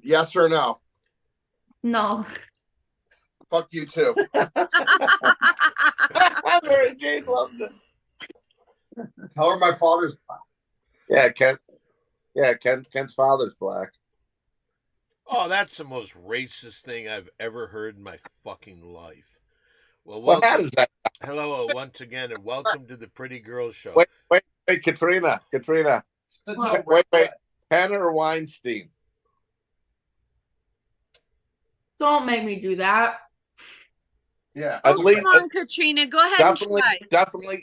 Yes or no? No. Fuck you too. Mary Jane loved it. Tell her my father's black. Yeah, Ken. Yeah, Ken's father's black. Oh, that's the most racist thing I've ever heard in my fucking life. Well, What hat welcome. is that? Hello once again, and welcome to the Pretty Girls Show. Wait, Katrina. Wait. Hannah or Weinstein? Don't make me do that. Yeah. At least, Come on, Katrina. Go ahead and try.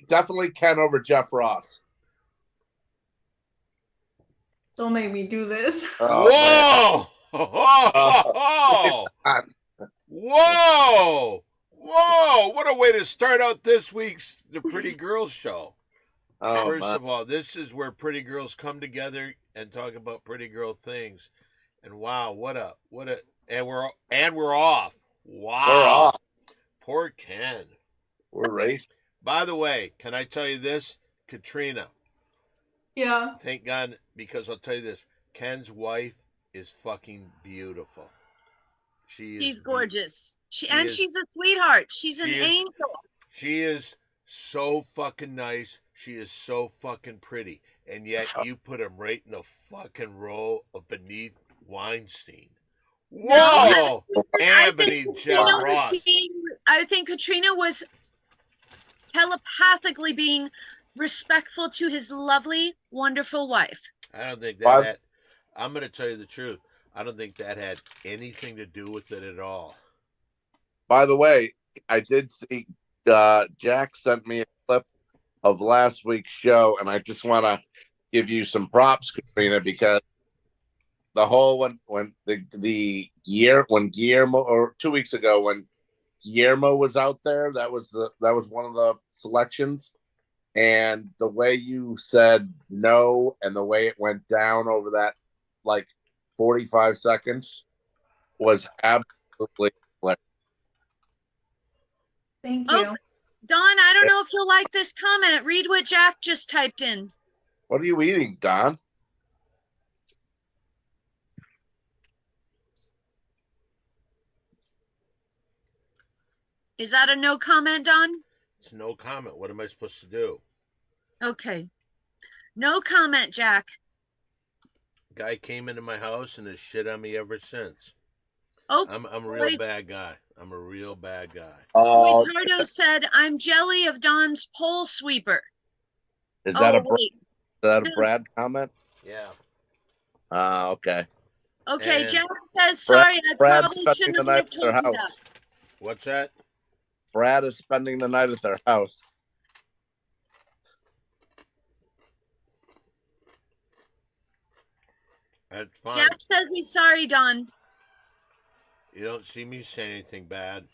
definitely Ken over Jeff Ross. Don't make me do this. Whoa! Whoa! What a way to start out this week's The Pretty Girls Show. First of all, this is where pretty girls come together and talk about pretty girl things. And wow, and we're off. Wow. We're off. Poor Ken. We're racist. By the way, can I tell you this? Katrina. Yeah. Thank God, because I'll tell you this. Ken's wife is fucking beautiful. She's gorgeous. She's a sweetheart. She's an angel. She is so fucking nice. She is so fucking pretty. And yet you put him right in the fucking row of beneath Weinstein. Whoa! And beneath Jeff Ross. I think Katrina was telepathically being respectful to his lovely, wonderful wife. I don't think that I'm going to tell you the truth. I don't think that had anything to do with it at all. By the way, I did see Jack sent me a clip of last week's show, and I just want to give you some props, Katrina, because the whole when Guillermo, or 2 weeks ago when Guillermo was out there, that was one of the selections, and the way you said no and the way it went down over that like 45 seconds was absolutely hilarious. Thank you. Don, I don't know if you'll like this comment. Read what Jack just typed in. What are you eating, Don? Is that a no comment, Don? It's no comment. What am I supposed to do? Okay. No comment, Jack. Guy came into my house and has shit on me ever since. Oh, I'm a real bad guy. I'm a real bad guy. Ricardo said, I'm jelly of Don's pole sweeper. Is that a Brad comment? Yeah. Okay. Okay, And Jack says, sorry, I probably shouldn't have told you that. What's that? Brad is spending the night at their house. That's fine. Jack says he's sorry, Don. You don't see me say anything bad.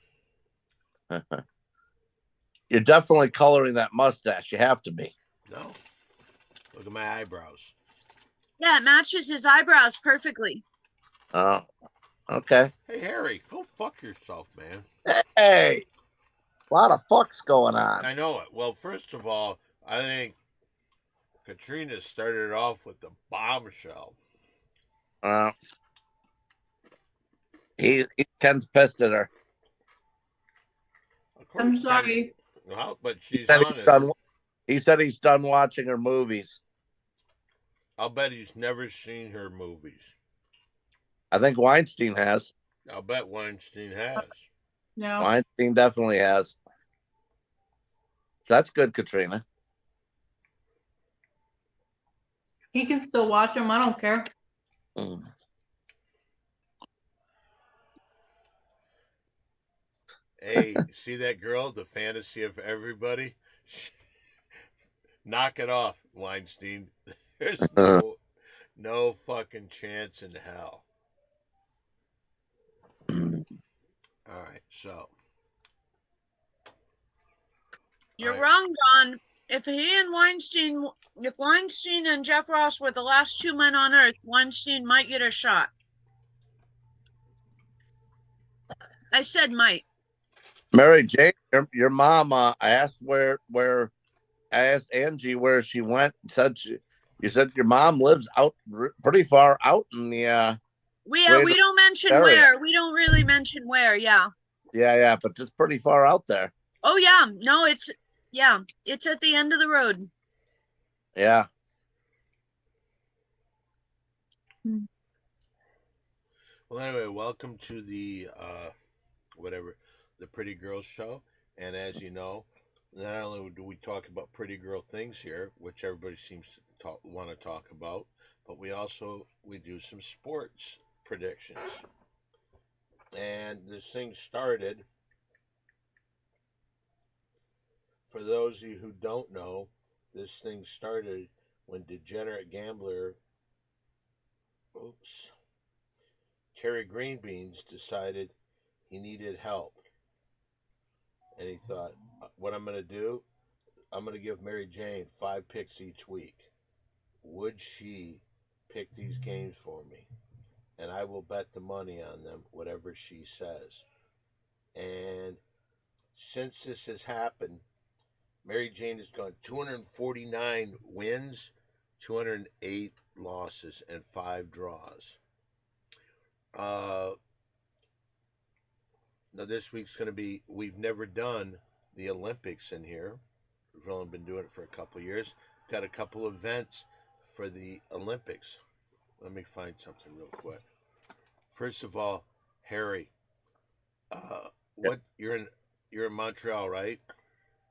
You're definitely coloring that mustache. You have to be. No. Look at my eyebrows. Yeah, it matches his eyebrows perfectly. Oh, okay. Hey, Harry, go fuck yourself, man. Hey, a lot of fucks going on. I know it. Well, first of all, I think Katrina started off with the bombshell. Ken's pissed at her. I'm sorry. Well, but she's honest. He said he's done watching her movies. I'll bet he's never seen her movies. I think Weinstein has. I'll bet Weinstein has. No. Weinstein definitely has. That's good, Katrina. He can still watch them. I don't care. Mm. Hey, see that girl? The fantasy of everybody? Knock it off, Weinstein. There's no fucking chance in hell. All right, so. You're wrong, Don. If Weinstein and Jeff Ross were the last two men on Earth, Weinstein might get a shot. I said might. Mary Jane, your mom. I asked I asked Angie where she went. You said your mom lives out pretty far out in the. We Way we to- don't mention area. where. We don't really mention where. Yeah. Yeah, but it's pretty far out there. Oh yeah. No, it's at the end of the road. Yeah. Well, anyway, welcome to the the Pretty Girls Show. And as you know, not only do we talk about pretty girl things here, which everybody seems to want to talk about, but we do some sports predictions. And this thing started. For those of you who don't know, this thing started when degenerate gambler, Terry Greenbeans, decided he needed help. And he thought, what I'm going to do, I'm going to give Mary Jane 5 picks each week. Would she pick these games for me? And I will bet the money on them, whatever she says. And since this has happened, Mary Jane has gone 249 wins, 208 losses, and 5 draws. Now this week's going to be, we've never done the Olympics in here. We've only been doing it for a couple of years. Got a couple events for the Olympics. Let me find something real quick. First of all, Harry, you're in Montreal, right?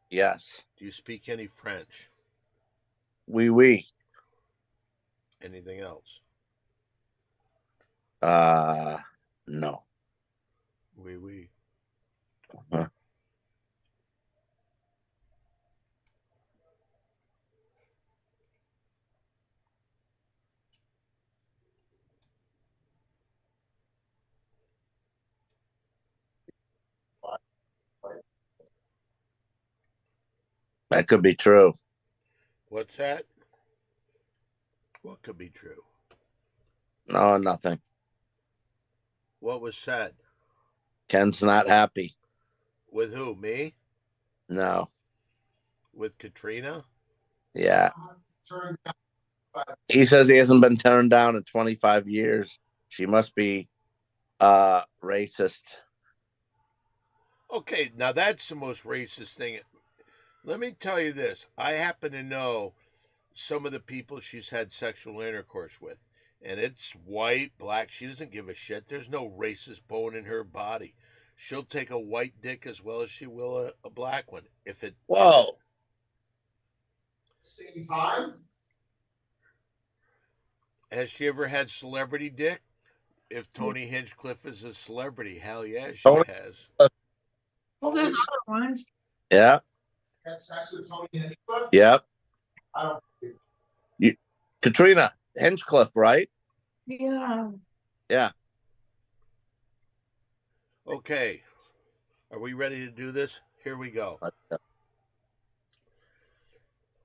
Yes. Do you speak any French? Oui. Anything else? No. Oui. Huh. That could be true. What's that? What could be true? No, nothing. What was said? Ken's not happy. With who? Me? No. With Katrina? Yeah. He says he hasn't been turned down in 25 years. She must be racist. Okay, now that's the most racist thing. Let me tell you this. I happen to know some of the people she's had sexual intercourse with. And it's white, black. She doesn't give a shit. There's no racist bone in her body. She'll take a white dick as well as she will a black one. Whoa. Same time? Has she ever had celebrity dick? If Tony Hinchcliffe is a celebrity, hell yeah, she Tony- has. Well, there's other ones. Yeah. Had sex with Tony Hinchcliffe? Yep. I don't. Katrina Hinchcliffe, right? Yeah. Yeah. Okay. Are we ready to do this? Here we go.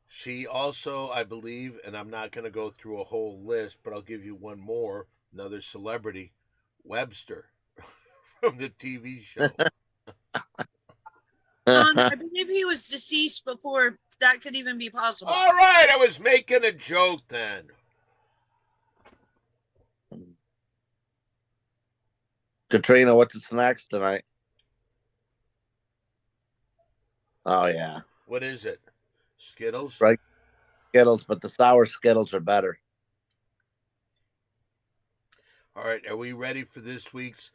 She also, I believe, and I'm not going to go through a whole list, but I'll give you one more, another celebrity, Webster from the TV show. I believe he was deceased before that could even be possible. All right, I was making a joke then. Katrina, what's the snacks tonight? Oh, yeah. What is it? Skittles? Right. Skittles, but the sour Skittles are better. All right, are we ready for this week's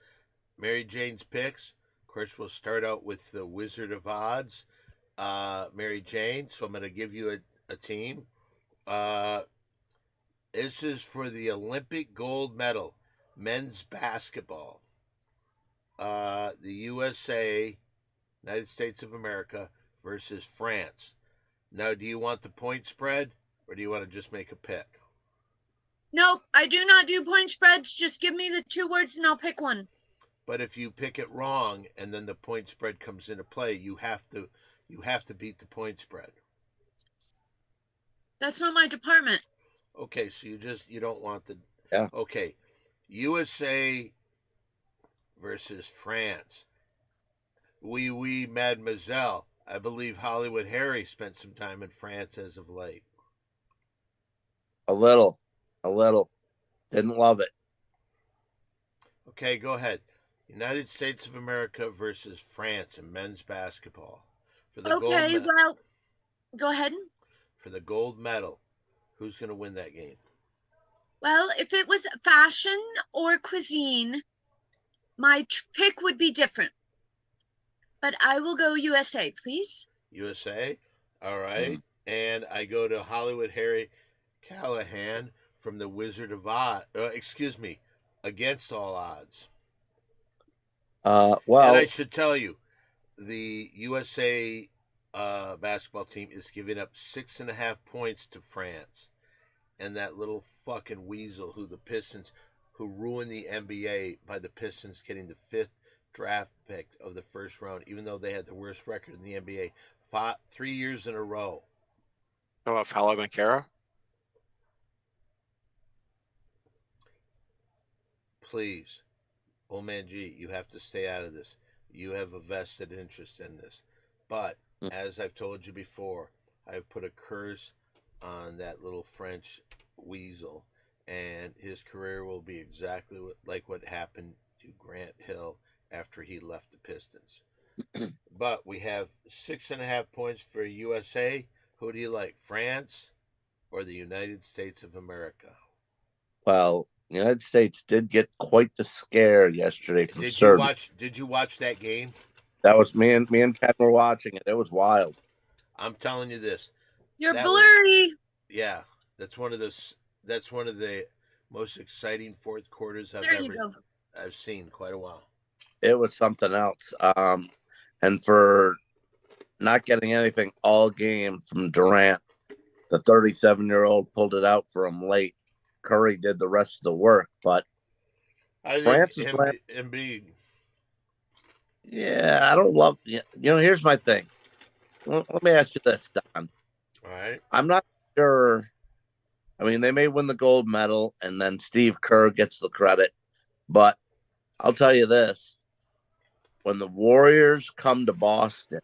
Mary Jane's picks? Of course, we'll start out with the Wizard of Odds, Mary Jane. So I'm going to give you a team. This is for the Olympic gold medal, men's basketball. The USA, United States of America, versus France. Now, do you want the point spread, or do you want to just make a pick? Nope, I do not do point spreads. Just give me the 2 words and I'll pick one. But if you pick it wrong and then the point spread comes into play, you have to beat the point spread. That's not my department. Okay, so you don't want the. Yeah. Okay, USA versus France. Oui, mademoiselle. I believe Hollywood Harry spent some time in France as of late. A little. Didn't love it. Okay, go ahead. United States of America versus France in men's basketball for the Okay, well, go ahead. for the gold medal. Who's going to win that game? Well, if it was fashion or cuisine, my pick would be different. But I will go USA, please. USA. All right. And I go to Hollywood Harry Callahan from the Wizard of Oz. Against All Odds. Well, And I should tell you, the USA basketball team is giving up 6.5 points to France. And that little fucking weasel who ruined the NBA by the Pistons getting the 5th draft pick of the first round, even though they had the worst record in the NBA 3 years in a row. Oh, Paolo Banchero? Please, old man G, you have to stay out of this. You have a vested interest in this. But, as I've told you before, I've put a curse on that little French weasel, and his career will be exactly like what happened to Grant Hill after he left the Pistons. But we have 6.5 points for USA. Who do you like, France or the United States of America? well, the United States did get quite the scare yesterday from Serbia. Did you watch that game? That was me and Ken were watching it. It was wild. I'm telling you this. You're That blurry. Yeah, that's one of the most exciting fourth quarters I've seen in quite a while. It was something else. And for not getting anything all game from Durant, the 37-year-old pulled it out for him late. Curry did the rest of the work, but I France think is playing. Embiid. Yeah, I don't love. Here's my thing. Let me ask you this, Don. All right. I'm not sure. I mean, they may win the gold medal, and then Steve Kerr gets the credit. But I'll tell you this: when the Warriors come to Boston,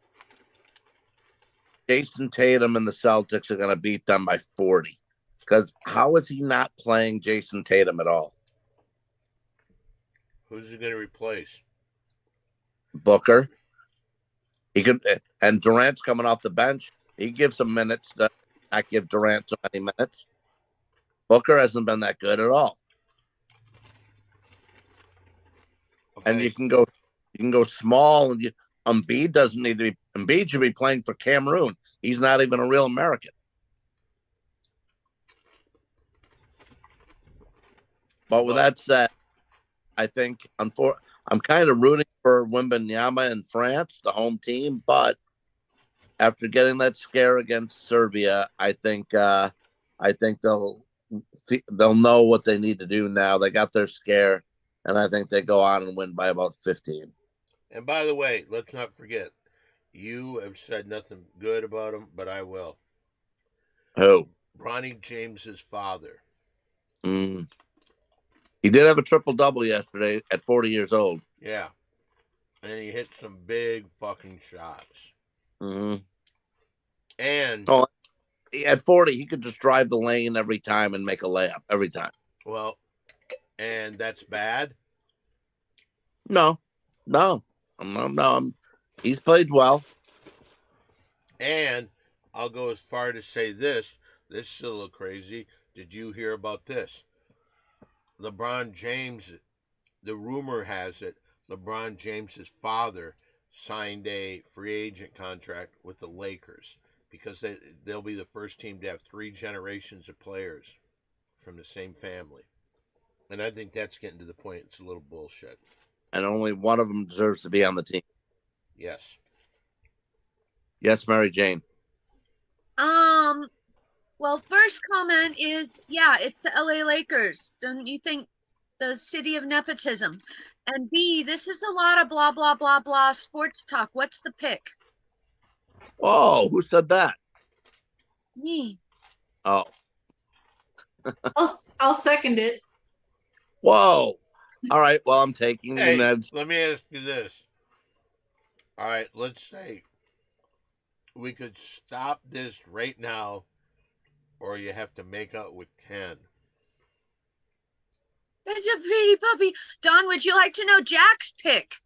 Jason Tatum and the Celtics are going to beat them by 40. Because how is he not playing Jason Tatum at all? Who's he going to replace? Booker. He could, and Durant's coming off the bench. He gives some minutes to not give Durant so many minutes. Booker hasn't been that good at all. Okay. And you can go small, and Embiid doesn't need to be. Embiid should be playing for Cameroon. He's not even a real American. But with that said, I think I'm kind of rooting for Wembanyama in France, the home team. But after getting that scare against Serbia, I think they'll know what they need to do now. They got their scare, and I think they go on and win by about 15. And by the way, let's not forget, you have said nothing good about him, but I will. Who? Bronny James's father. He did have a triple-double yesterday at 40 years old. Yeah. And he hit some big fucking shots. Mm-hmm. And at 40, he could just drive the lane every time and make a layup every time. Well, and that's bad? No. He's played well. And I'll go as far to say this. This is a little crazy. Did you hear about this? LeBron James, the rumor has it, LeBron James's father signed a free agent contract with the Lakers because they'll be the first team to have 3 generations of players from the same family. And I think that's getting to the point it's a little bullshit. And only one of them deserves to be on the team. Yes. Yes, Mary Jane. Well, first comment is, yeah, it's the LA Lakers. Don't you think? The city of nepotism. And B, this is a lot of blah, blah, blah, blah sports talk. What's the pick? Oh, who said that? Me. Oh. I'll second it. Whoa. All right. Well, I'm taking Hey, Neds. let me ask you this. All right, let's say we could stop this right now, or you have to make out with Ken. It's a pretty puppy. Don, would you like to know Jack's pick?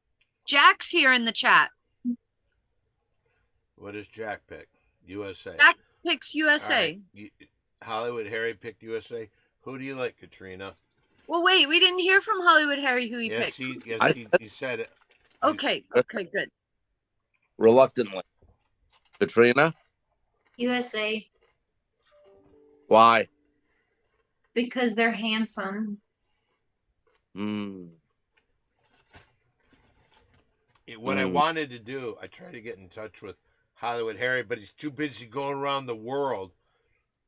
Jack's here in the chat. What does Jack pick? USA. Jack picks All USA. right. Hollywood Harry picked USA. Who do you like, Katrina? Well, wait, we didn't hear from Hollywood Harry who he picked. I- He said it. Okay, good. Reluctantly. Katrina, USA, why? because they're handsome. What I wanted to do, I tried to get in touch with Hollywood Harry, but he's too busy going around the world.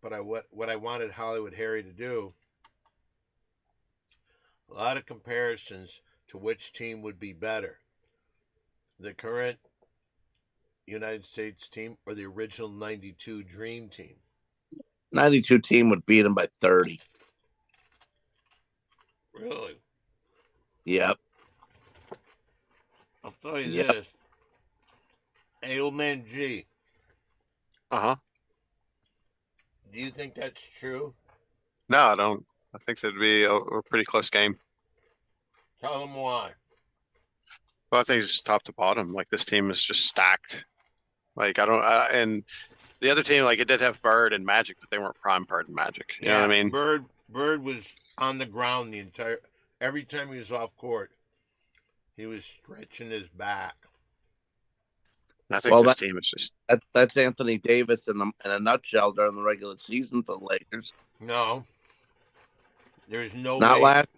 But what I wanted Hollywood Harry to do, a lot of comparisons to which team would be better. The current United States team or the original 92 Dream Team? 92 team would beat them by 30. Really? Yep. I'll tell you Yep. this. Hey, old man G, Uh-huh. do you think that's true? No, I don't. I think that'd be a pretty close game. Tell them why. Well, I think it's just top to bottom. Like this team is just stacked. Like I don't, and the other team, like it did have Bird and Magic, but they weren't prime Bird and Magic. You know what I mean? Bird was on the ground every time he was off court, he was stretching his back. And I think Well, this team is just That's Anthony Davis in a nutshell during the regular season for the Lakers. No. There's no Not way. last,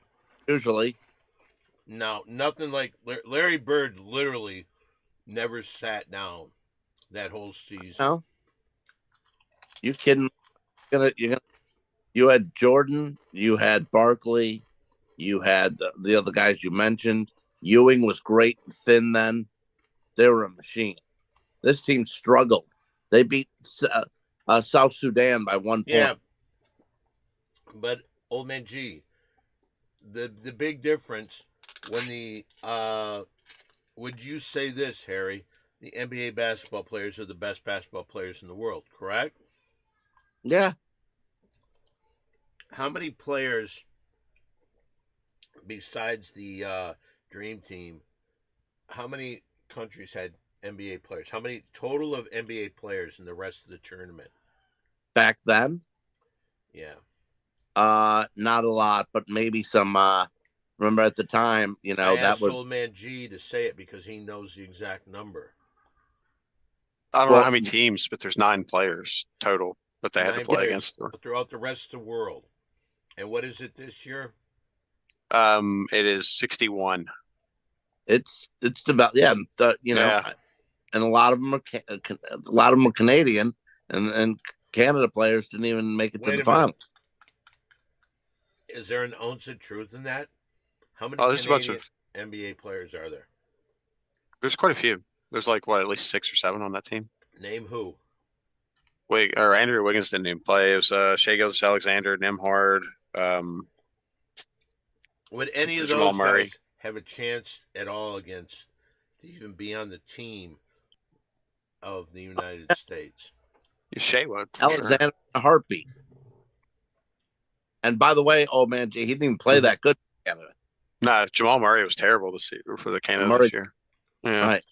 usually. No, nothing like Larry Bird literally never sat down that whole season. No. You kidding? You had Jordan, you had Barkley, you had the other guys you mentioned. Ewing was great and thin then. They were a machine. This team struggled. They beat South Sudan by 1 point. Yeah. But old man G, the big difference when the would you say this, Harry? The NBA basketball players are the best basketball players in the world, correct? Yeah. How many players besides the Dream Team, how many countries had NBA players? How many total of NBA players in the rest of the tournament? Back then, Yeah. not a lot, but maybe some. Remember at the time, I that asked was old man G to say it because he knows the exact number. I don't know Well- how many teams, but there's 9 players total that they had to 9 play players against. throughout the rest of the world. And what is it this year? It is 61. it's about yeah. Yeah. And a lot of them are Canadian, and Canada players didn't even make it to Wait the a minute. final. Is there an ounce of truth in that? How many Oh, there's a bunch Canadian NBA players are there? There's quite a few. There's like at least 6 or 7 on that team. Name who? Andrew Wiggins didn't even play. It was Shai Gilgeous-Alexander, Nembhard. Would any of Jamal those Murray. guys have a chance at all against to even be on the team of the United States? Shea would. For sure. Alexander in a heartbeat. And by the way, old man G, he didn't even play that good for Canada. Nah, Jamal Murray was terrible this year for the Canada Murray- this year. Yeah. Right.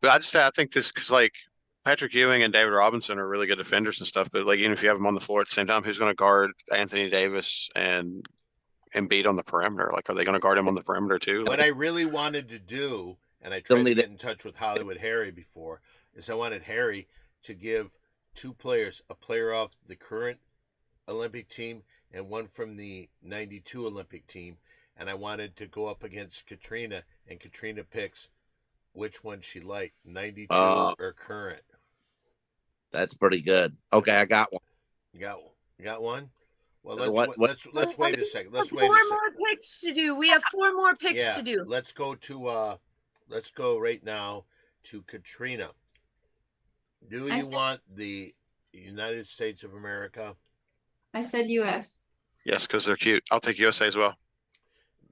But I think this because like Patrick Ewing and David Robinson are really good defenders and stuff. But like even if you have them on the floor at the same time, who's going to guard Anthony Davis and Embiid on the perimeter? Like, are they going to guard him on the perimeter too? What Like, I really wanted to do, and I Still tried to need get it. in touch with Hollywood Harry before, is I wanted Harry to give 2 players, a player off the current Olympic team and one from the 92 Olympic team. And I wanted to go up against Katrina, and Katrina picks which one she liked, 92 or current. That's pretty good. Okay, I got one. You got one? Well, let's wait a second. Let's wait a Four second. more picks to do. We have 4 more picks Yeah, to do. let's go right now to Katrina. Do I you said- want the United States of America? I said US. yes, because they're cute. I'll take USA as well.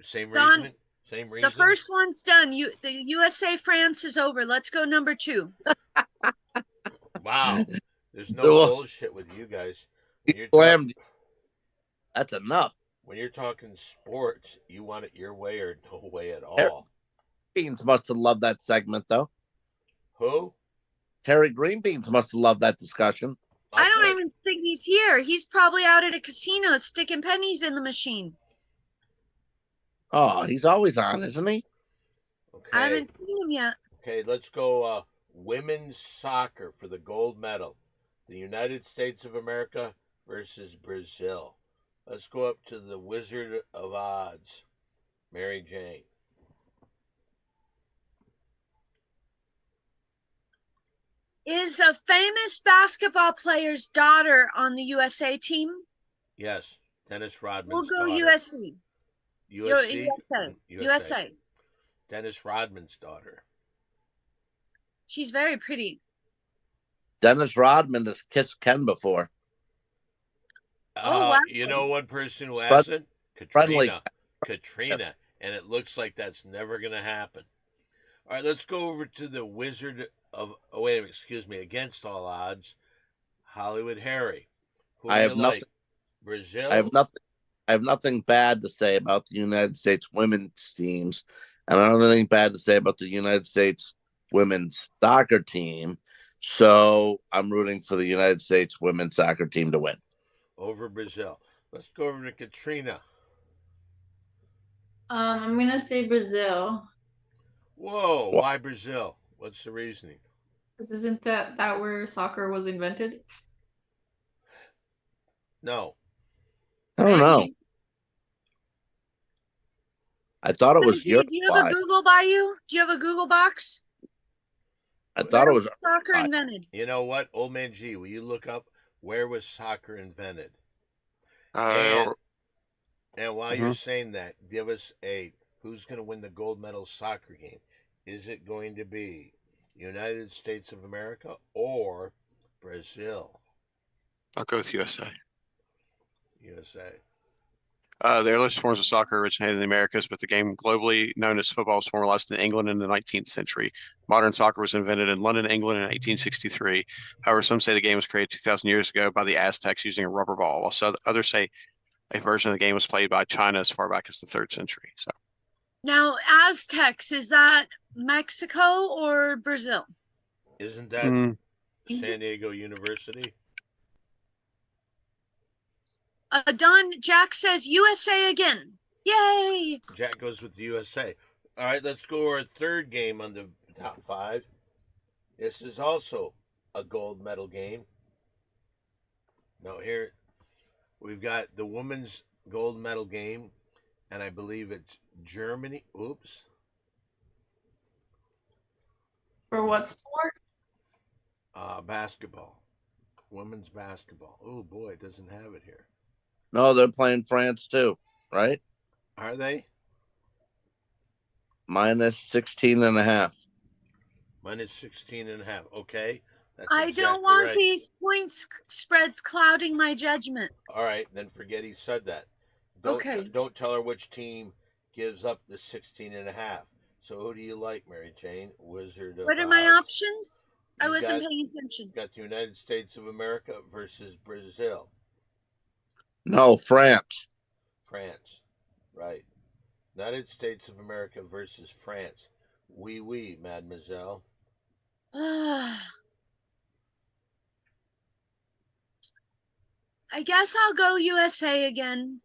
Same Don, reasoning? Same reason? The first one's done. The USA France is over. Let's go number 2. Wow. There's no Well- bullshit with you guys. You slammed. That's enough. when you're talking sports, you want it your way or no way at Terry all. Beans must have loved that segment, though. Who? Terry Greenbeans must have loved that discussion. I I'll don't tell you- even think he's here. He's probably out at a casino sticking pennies in the machine. Oh, he's always on, isn't he? Okay. I haven't seen him yet. Okay, let's go women's soccer for the gold medal. The United States of America versus Brazil. Let's go up to the Wizard of Odds, Mary Jane. Is a famous basketball player's daughter on the USA team? Yes, Dennis We'll Rodman's go daughter. USC. USC? USA. Dennis Rodman's daughter. She's very pretty. Dennis Rodman has kissed Ken before. Oh, wow. You know one person who hasn't? friendly. Katrina. And it looks like that's never going to happen. All right, let's go over to the Wizard of... Oh, wait a minute. Excuse me. Against all odds, Hollywood Harry. Who I do have you nothing. like? Brazil? I have nothing bad to say about the United States women's teams, and I don't have anything bad to say about the United States women's soccer team. So I'm rooting for the United States women's soccer team to win. Over Brazil. Let's go over to Katrina. I'm gonna say Brazil. Whoa, What? why Brazil? What's the reasoning? Because isn't that where soccer was invented? No. I don't know. I thought it was Do you have a Uruguay. Google by you? Do you have a Google box? I thought it was. Soccer Uruguay. invented. You know what? Old man G, will you look up where was soccer invented? Uh, And while you're saying that, give us who's going to win the gold medal soccer game? Is it going to be United States of America or Brazil? I'll go with USA. USA. The earliest forms of soccer originated in the Americas, but the game globally known as football was formalized in England in the 19th century. Modern soccer was invented in London, England in 1863. However, some say the game was created 2,000 years ago by the Aztecs using a rubber ball, while others say a version of the game was played by China as far back as the 3rd century. So Now, Aztecs, is that Mexico or Brazil? Isn't that San Diego University? Jack says USA again. Yay! Jack goes with the USA. All right, let's go to our third game on the top 5. This is also a gold medal game. Now here we've got the women's gold medal game, and I believe it's Germany. Oops. For what sport? Basketball. Women's basketball. Oh boy, it doesn't have it here. No, they're playing France too, right? Are they? Minus 16.5. Minus 16.5. Okay. That's I exactly don't want right. these points spreads clouding my judgment. All right, then forget he said that. Don't, Okay. Don't tell her which team gives up the 16.5. So who do you like, Mary Jane? Wizard of What are my Oz? options? I You wasn't got- paying attention. Got the United States of America versus Brazil. No, France. France. Right. United States of America versus France. Oui, mademoiselle. I guess I'll go USA again.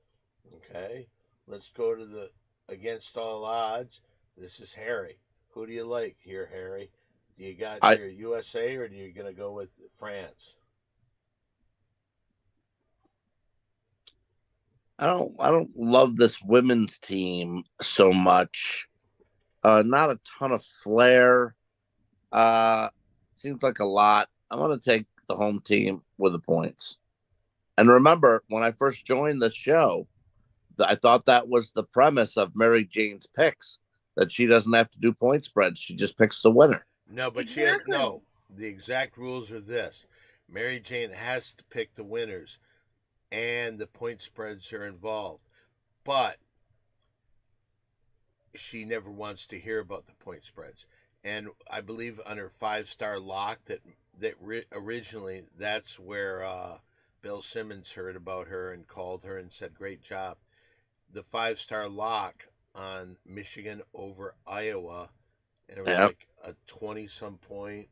Okay. Let's go to the against all odds. This is Harry. Who do you like here, Harry? Do you got your USA or are you going to go with France? I don't love this women's team so much. Not a ton of flair. Seems like a lot. I'm gonna take the home team with the points. And remember, when I first joined the show, I thought that was the premise of Mary Jane's picks, that she doesn't have to do point spreads. She just picks the winner. No, but Exactly. the exact rules are this. Mary Jane has to pick the winners and the point spreads are involved. But she never wants to hear about the point spreads. And I believe on her 5-star lock originally that's where Bill Simmons heard about her and called her and said, "Great job." the 5-star lock on Michigan over Iowa, and it was Yep. like a 20-some point.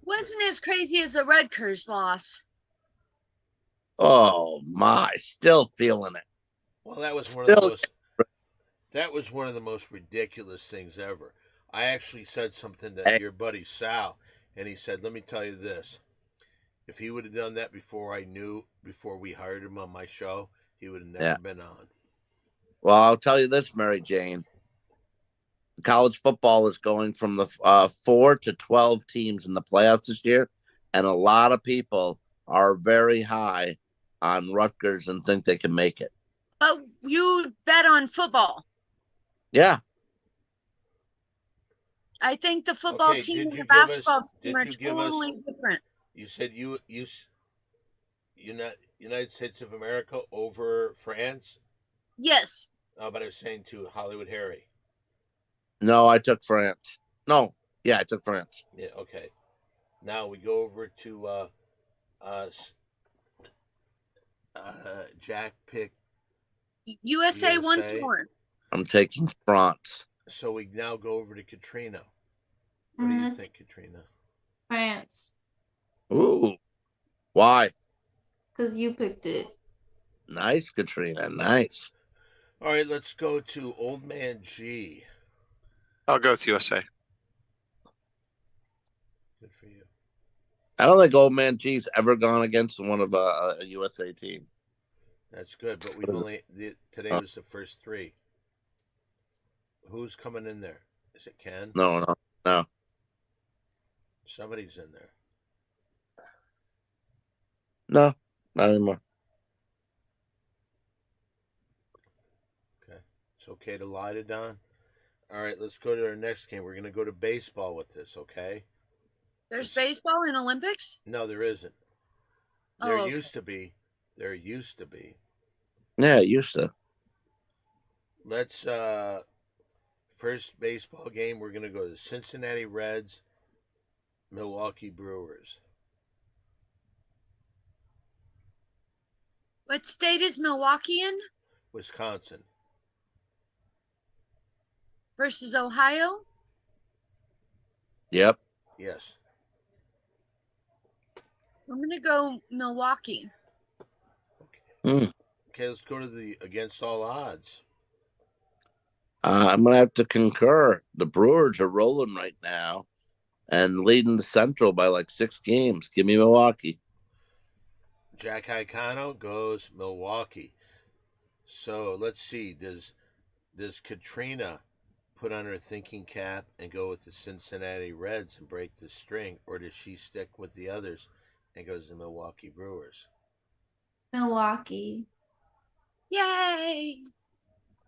Wasn't as crazy as the Rutgers loss. Oh my, still feeling it. Well, that was one of the Still- most. That was one of the most ridiculous things ever. I actually said something to Hey. your buddy Sal, and he said, "Let me tell you this: if he would have done that before we hired him on my show, he would have never Yeah. been on." Well, I'll tell you this, Mary Jane. College football is going from the 4 to 12 teams in the playoffs this year, and a lot of people are very high on Rutgers and think they can make it. But you bet on football. Yeah, I think the football Okay, team did and you the give us- basketball team did are you give us- totally different. You said United States of America over France. Yes. But I was saying to Hollywood Harry. no, I took France. No, yeah, I took France. Yeah. Okay. Now we go over to Jack picked. USA once USA. more. I'm taking France. So we now go over to Katrina. What do you Mhm. think, Katrina? France, Ooh, why? because you picked it. Nice, Katrina. Nice. All right, let's go to Old Man G. I'll go with USA. Good for you. I don't think Old Man G's ever gone against one of a USA team. That's good, but we've What is only today was the first 3. Who's coming in there? Is it Ken? No. Somebody's in there. No, not anymore. Okay, it's okay to lie to Don. All right, let's go to our next game. We're going to go to baseball with this, okay? There's baseball in Olympics? No, there isn't. Oh, There okay. used to be. There used to be. Yeah, it used to. Let's first baseball game. We're gonna go to Cincinnati Reds, Milwaukee Brewers. What state is Milwaukee in Wisconsin. versus Ohio? Yep. Yes. I'm going to go Milwaukee. Okay, let's go to the against all odds. I'm gonna have to concur. The Brewers are rolling right now and leading the Central by like 6 games. Give me Milwaukee. Jack Icano goes Milwaukee. So let's see. Does Katrina put on her thinking cap and go with the Cincinnati Reds and break the string, or does she stick with the others and goes to Milwaukee Brewers? Milwaukee. Yay!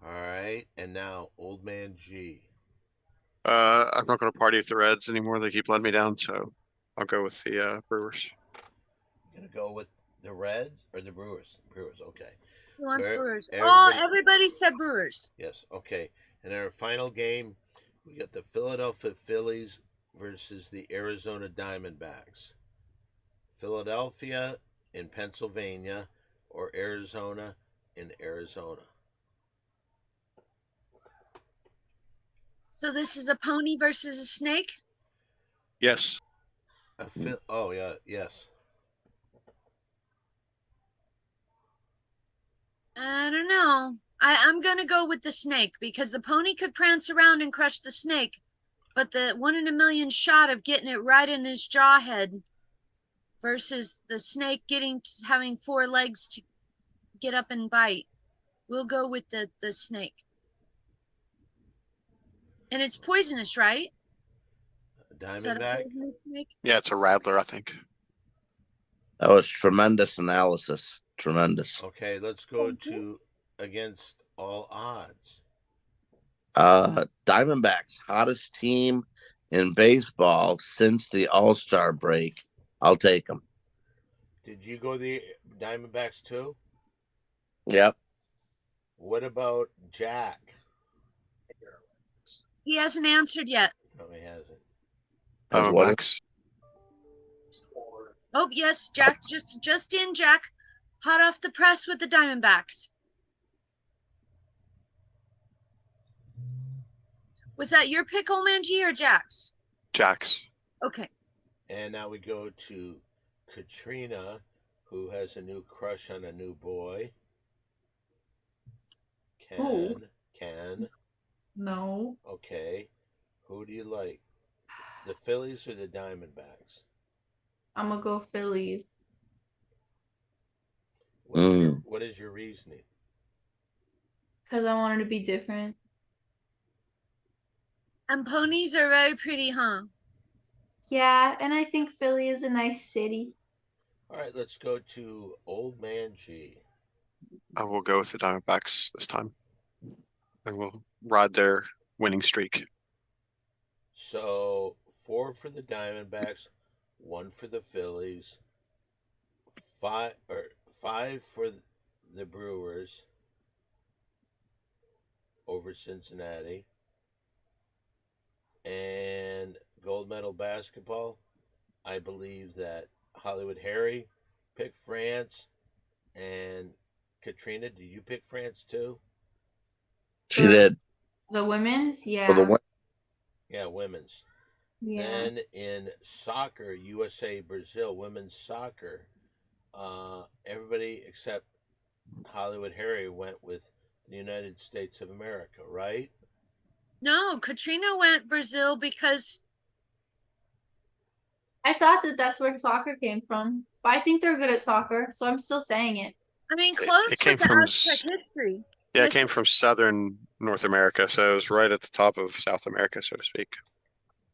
All right, and now Old Man G. I'm not going to party with the Reds anymore. They keep letting me down, so I'll go with the Brewers. Gonna go with the Reds or the Brewers? Brewers, okay. Who wants So Brewers? everybody- Everybody said Brewers. Yes, okay. And in our final game, we got the Philadelphia Phillies versus the Arizona Diamondbacks. Philadelphia in Pennsylvania or Arizona in Arizona. So this is a pony versus a snake? Yes. Oh, yeah, yes. I don't know. I'm going to go with the snake because the pony could prance around and crush the snake, but the 1 in a million shot of getting it right in his jaw head versus the snake having 4 legs to get up and bite. We'll go with the snake. And it's poisonous, right? Is that a Diamondback? poisonous snake? Yeah, it's a rattler, I think. That was tremendous analysis. Tremendous. Okay, let's go to against all odds. Diamondbacks, hottest team in baseball since the All-Star break. I'll take them. Did you go the Diamondbacks too? Yep. What about Jack? He hasn't answered yet. No, he hasn't. That's what Diamondbacks. Oh, yes, Jack, just in, Jack. Hot off the press with the Diamondbacks. Was that your pick, Old Man G, or Jack's? Jax. Okay. And now we go to Katrina, who has a new crush on a new boy. Who? Ken. No. Okay. Who do you like? The Phillies or the Diamondbacks? I'm gonna go Phillies. What is your reasoning? Because I wanted to be different. And ponies are very pretty, huh? Yeah, and I think Philly is a nice city. All right, let's go to Old Man G. I will go with the Diamondbacks this time. I will ride their winning streak. So 4 for the Diamondbacks, 1 for the Phillies, 5 for the Brewers over Cincinnati, and gold medal basketball. I believe that Hollywood Harry picked France, and Katrina, did you pick France too? She did. The women's, yeah. For the Yeah, women's. Yeah. Then in soccer, USA Brazil women's soccer, everybody except Hollywood Harry went with the United States of America, right? No, Katrina went Brazil because I thought that that's where soccer came from, but I think they're good at soccer, so I'm still saying it. I mean, close it came to the from Aztec history. Yeah, it Yes. came from southern North America, so it was right at the top of South America, so to speak.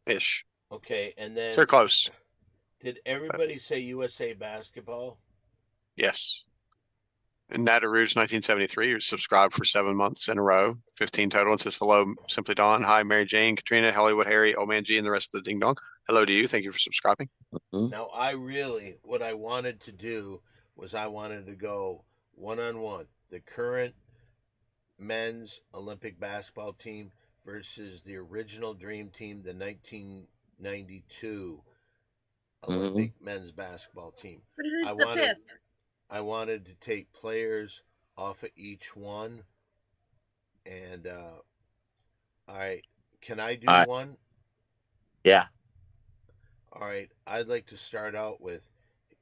Ish. Okay, and then They're close. did everybody say USA basketball? Yes. And Nat Rouge 1973 was subscribed for 7 months in a row. 15 total. It says hello, Simply Dawn. Hi, Mary Jane, Katrina, Hollywood Harry, Old Man G, and the rest of the Ding Dong. Hello to you. Thank you for subscribing. Now, what I wanted to do was I wanted to go one-on-one. The current men's Olympic basketball team versus the original dream team, the 1992 Olympic men's basketball team. But who's I the wanted- fifth? I wanted to take players off of each one. And, all right, can I do one? Yeah. All right, I'd like to start out with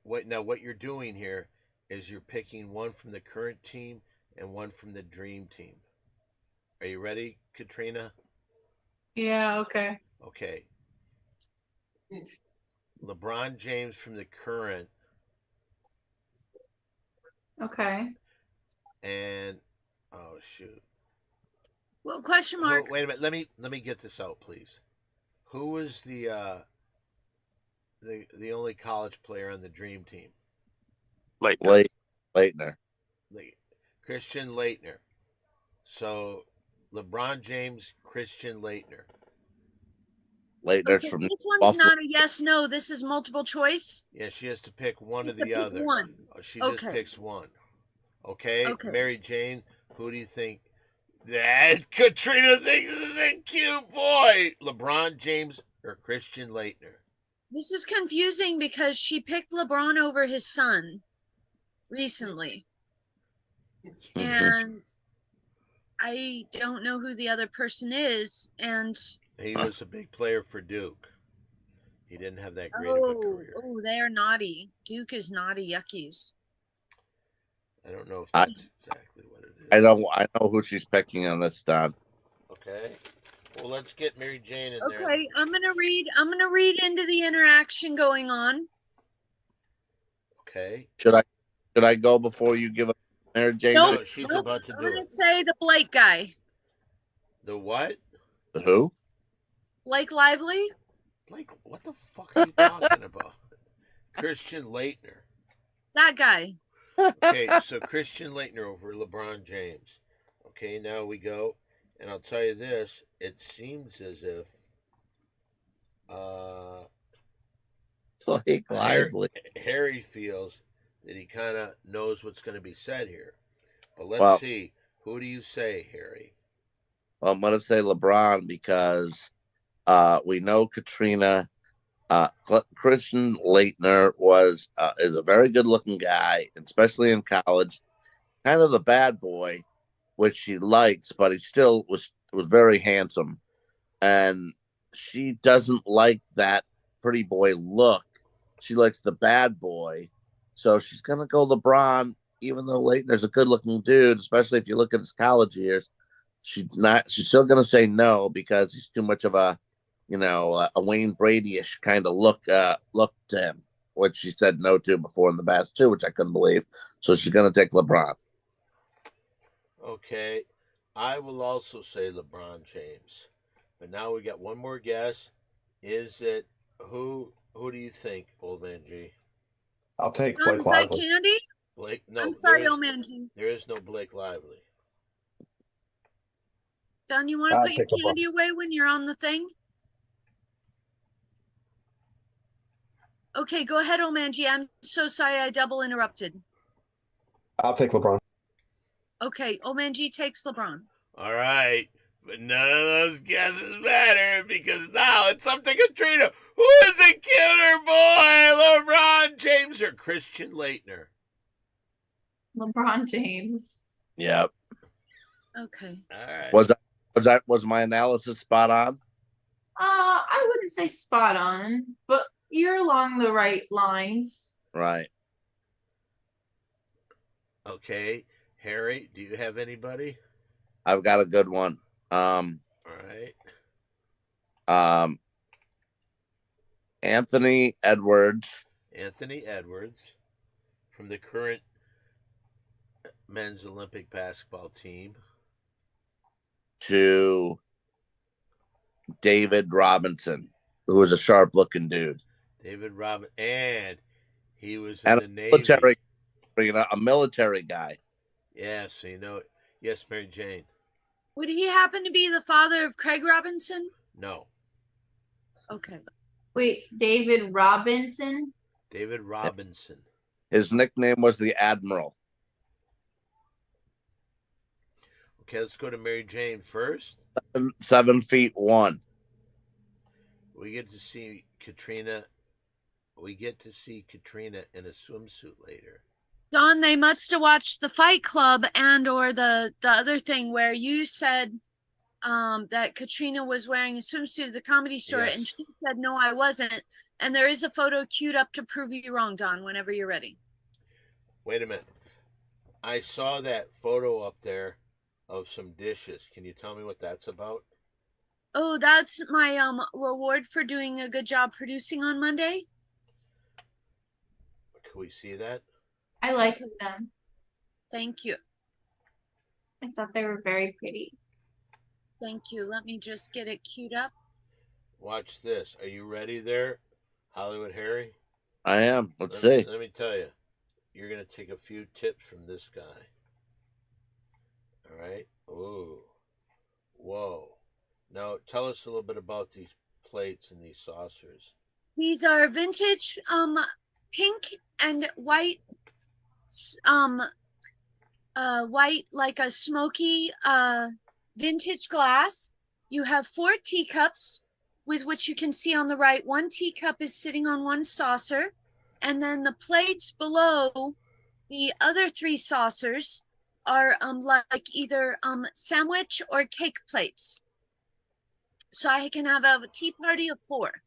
what you're doing here is you're picking one from the current team and one from the dream team. Are you ready, Katrina? Yeah, okay. Okay. LeBron James from the current Okay. and oh shoot. Well, question mark. Wait a minute. Let me get this out, please. Who was the only college player on the dream team? Leitner. Christian Laettner. So LeBron James, Christian Laettner. Leitner's So from this one's Buffalo. not a yes, no. This is multiple choice. Yeah, she has to pick one She or has to the pick other. one. She just Okay. picks one. Okay? Okay. Mary Jane, who do you think? That Katrina thinks is a cute boy. LeBron James or Christian Laettner? This is confusing because she picked LeBron over his son recently. And I don't know who the other person is. And He was a big player for Duke. He didn't have that great of a career. they are naughty. Duke is naughty yuckies. I don't know if that's exactly what it is. I know who she's picking on this, Don. Okay. Well, let's get Mary Jane in there. Okay, I'm gonna read into the interaction going on. Okay. Should I go before you give up Mary Jane? Nope. No, she's Nope. about to I'm do gonna it. say the Blake guy. The what? The who? Blake Lively? Like, what the fuck are you talking about? Christian Laettner. That guy. Okay, so Christian Laettner over LeBron James. Okay, now we go, and I'll tell you this: it seems as if Blake Lively. Harry feels that he kind of knows what's going to be said here. But let's see. Who do you say, Harry? Well, I'm gonna say LeBron because we know Katrina Christian Leitner is a very good looking guy, especially in college. Kind of the bad boy, which she likes, but he still was very handsome. And she doesn't like that pretty boy look. She likes the bad boy. So she's gonna go LeBron, even though Leitner's a good looking dude, especially if you look at his college years. She's still gonna say no because he's too much of a Wayne Brady-ish kind of look to him, which she said no to before in the past too, which I couldn't believe. So she's gonna take LeBron. Okay, I will also say LeBron James. But now we got one more guess. Is it who? Who do you think, Old Man G? I'll take Blake Is that Lively. Candy? Blake? No, I'm sorry, there is, old man G. there is no Blake Lively. Don, you want to I'll put your take LeBron. candy away when you're on the thing? Okay, go ahead, old man G. I'm so sorry I double interrupted. I'll take LeBron. Okay, old man G takes LeBron. All right, but none of those guesses matter because now it's up to Katrina. Who is a cuter boy, LeBron James or Christian Leitner? LeBron James. Yep. Okay. All right. Was my analysis spot on? I wouldn't say spot on, but you're along the right lines. Right. Okay, Harry, do you have anybody? I've got a good one. All right. Anthony Edwards Anthony Edwards from the current men's Olympic basketball team. to David Robinson, who was a sharp looking dude. David Robin, and he was in And the Navy. a military guy. Yeah, so you know it. Yes, Mary Jane. Would he happen to be the father of Craig Robinson? No, Okay. Wait, David Robinson? David Robinson. His nickname was the Admiral. Okay, let's go to Mary Jane first. 7'1". We get to see Katrina. We get to see Katrina in a swimsuit later. Don, they must have watched the Fight Club and or the other thing where you said that Katrina was wearing a swimsuit at the Comedy Store, Yes. and she said, no, I wasn't. And there is a photo queued up to prove you wrong, Don, whenever you're ready. Wait a minute. I saw that photo up there of some dishes. Can you tell me what that's about? Oh, that's my reward for doing a good job producing on Monday. Can we see that? I like them. Thank you. I thought they were very pretty. Thank you. Let me just get it queued up. Watch this. Are you ready there, Hollywood Harry? I am. Let's see. Let me tell you. You're going to take a few tips from this guy. All right? Ooh. Whoa. Now, tell us a little bit about these plates and these saucers. These are vintage pink and white white like a smoky vintage glass. You have 4 teacups with which you can see on the right. 1 teacup is sitting on 1 saucer, and then the plates below the other 3 saucers are like either sandwich or cake plates. So I can have a tea party of 4.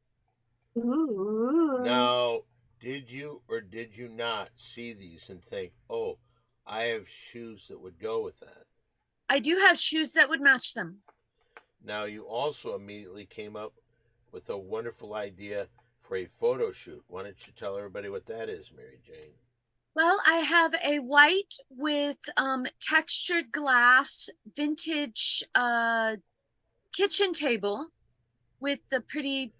Ooh. Now, did you or did you not see these and think, oh, I have shoes that would go with that? I do have shoes that would match them. Now, you also immediately came up with a wonderful idea for a photo shoot. Why don't you tell everybody what that is, Mary Jane? Well, I have a white with textured glass vintage kitchen table with the pretty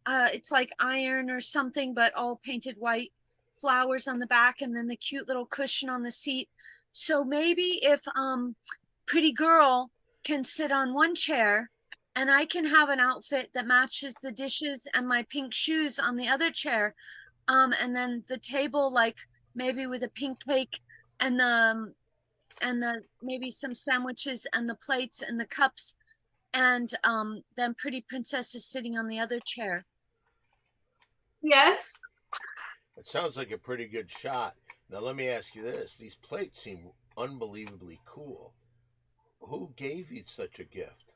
it's like iron or something, but all painted white, flowers on the back, and then the cute little cushion on the seat. So maybe if pretty girl can sit on 1 chair and I can have an outfit that matches the dishes and my pink shoes on the other chair, and then the table like maybe with a pink cake and the maybe some sandwiches and the plates and the cups, and then pretty princess is sitting on the other chair. Yes. It sounds like a pretty good shot. Now let me ask you this: these plates seem unbelievably cool. Who gave you such a gift?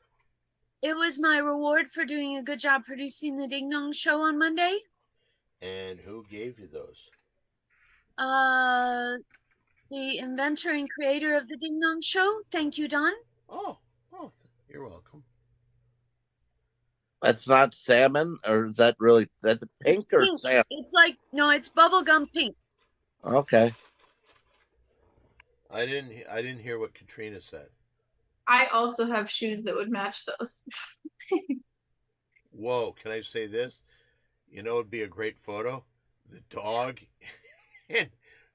It was my reward for doing a good job producing the Ding Dong Show on Monday. And who gave you those? The inventor and creator of the Ding Dong Show. Thank you, Don. Oh, you're welcome. That's not salmon, or is that really that's pink or Pink. salmon? It's like, no, it's bubblegum pink. Okay. I didn't hear what Katrina said. I also have shoes that would match those. Whoa, can I say this? You know, it'd be a great photo. The dog and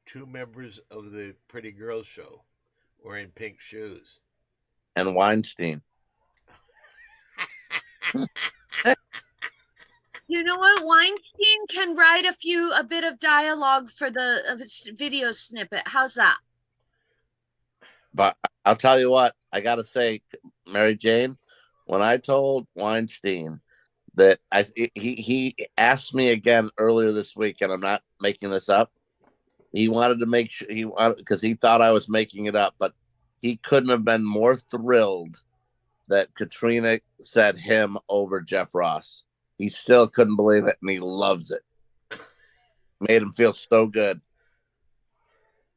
two members of the Pretty Girls Show wearing pink shoes. And Weinstein. You know what? Weinstein can write a bit of dialogue for the video snippet. How's that? But I'll tell you what, I gotta say, Mary Jane, when I told Weinstein that he asked me again earlier this week, and I'm not making this up. He wanted to make sure because he thought I was making it up, but he couldn't have been more thrilled that Katrina said him over Jeff Ross. He still couldn't believe it, and he loves it. Made him feel so good.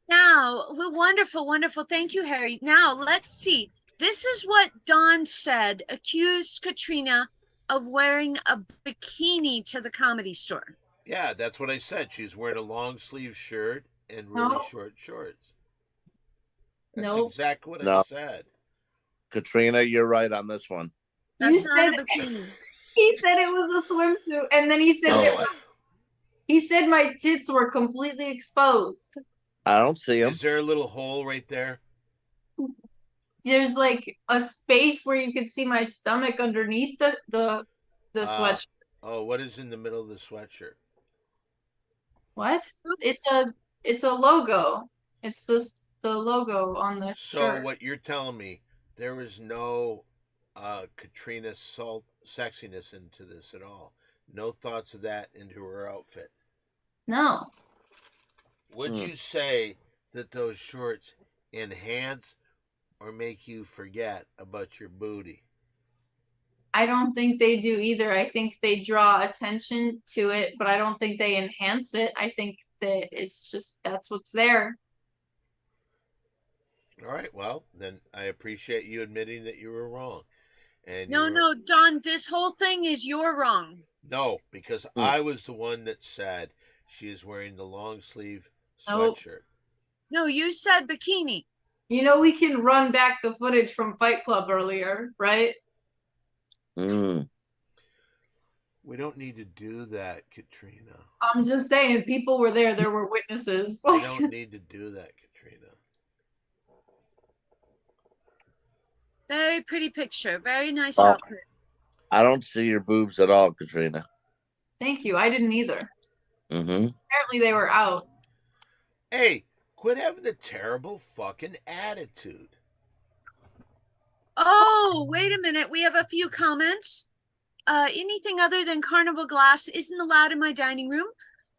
Now, well, wonderful, wonderful. Thank you, Harry. Now, let's see. This is what Don said, accused Katrina of wearing a bikini to the Comedy Store. Yeah, that's what I said. She's wearing a long sleeve shirt and really No. short shorts. That's Nope. exactly what I No. said. Katrina, you're right on this one. You That's not a said bikini. he said it was a swimsuit, and then he said he said my tits were completely exposed. I don't see him. Is there a little hole right there? There's like a space where you could see my stomach underneath the sweatshirt. Oh, what is in the middle of the sweatshirt? What? Oops. It's a logo. It's the logo on the So shirt. what you're telling me, there was no Katrina sexiness into this at all. No thoughts of that into her outfit. No. Would you say that those shorts enhance or make you forget about your booty? I don't think they do either. I think they draw attention to it, but I don't think they enhance it. I think that it's just that's what's there. All right, well, then I appreciate you admitting that you were wrong. And No, Don, this whole thing is you're wrong. No, because I was the one that said she is wearing the long sleeve Nope. sweatshirt. No, you said bikini. You know, we can run back the footage from Fight Club earlier, right? Mm. We don't need to do that, Katrina. I'm just saying, people were there. There were witnesses. We don't need to do that, Katrina. Very pretty picture. Very nice Oh. outfit. I don't see your boobs at all, Katrina. Thank you. I didn't either. Mm-hmm. Apparently, they were out. Hey, quit having a terrible fucking attitude. Oh, wait a minute. We have a few comments. Anything other than carnival glass isn't allowed in my dining room.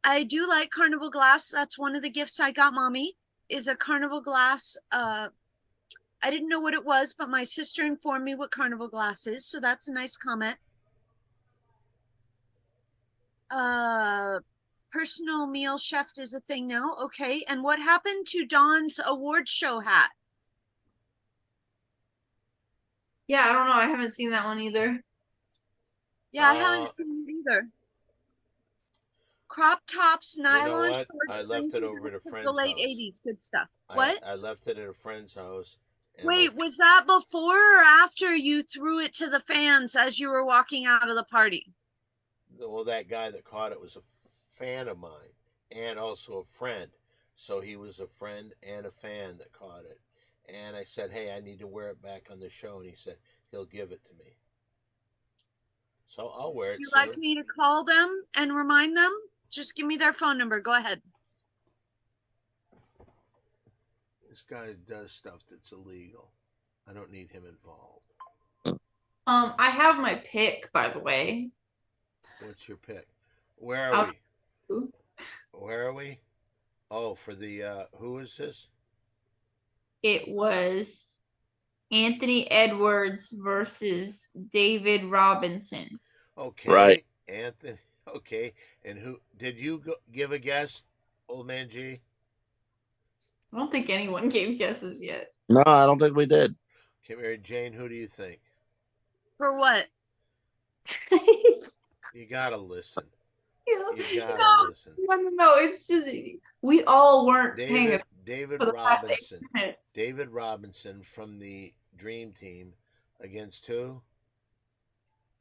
I do like carnival glass. That's one of the gifts I got mommy, is a carnival glass. I didn't know what it was, but my sister informed me what carnival glass is, so that's a nice comment. Personal meal chef is a thing now. Okay, and what happened to Dawn's award show hat? Yeah, I don't know. I haven't seen that one either. Yeah, I haven't seen it either. Crop tops, nylon. what? shorts, I left things it you over had at a from friend's the late house. 80s. Good stuff. What? I left it at a friend's house. and Wait, my- was that before or after you threw it to the fans as you were walking out of the party? Well, that guy that caught it was a fan of mine and also a friend. So he was a friend and a fan that caught it. And I said, hey, I need to wear it back on the show. And he said, he'll give it to me. So I'll wear it. Would you sir. like me to call them and remind them? Just give me their phone number. Go ahead. This guy does stuff that's illegal. I don't need him involved. I have my pick, by the way. What's your pick? Where are we? Where are we? Oh, for the who is this? It was Anthony Edwards versus David Robinson. Okay, Right. Anthony. Okay, and who did you give a guess, old man G? I don't think anyone gave guesses yet. No, I don't think we did. Okay, Mary Jane, who do you think? For what? You gotta listen. You You gotta no, listen. no. It's just we all weren't paying David for the past 8 Robinson. minutes. David Robinson from the Dream Team against who?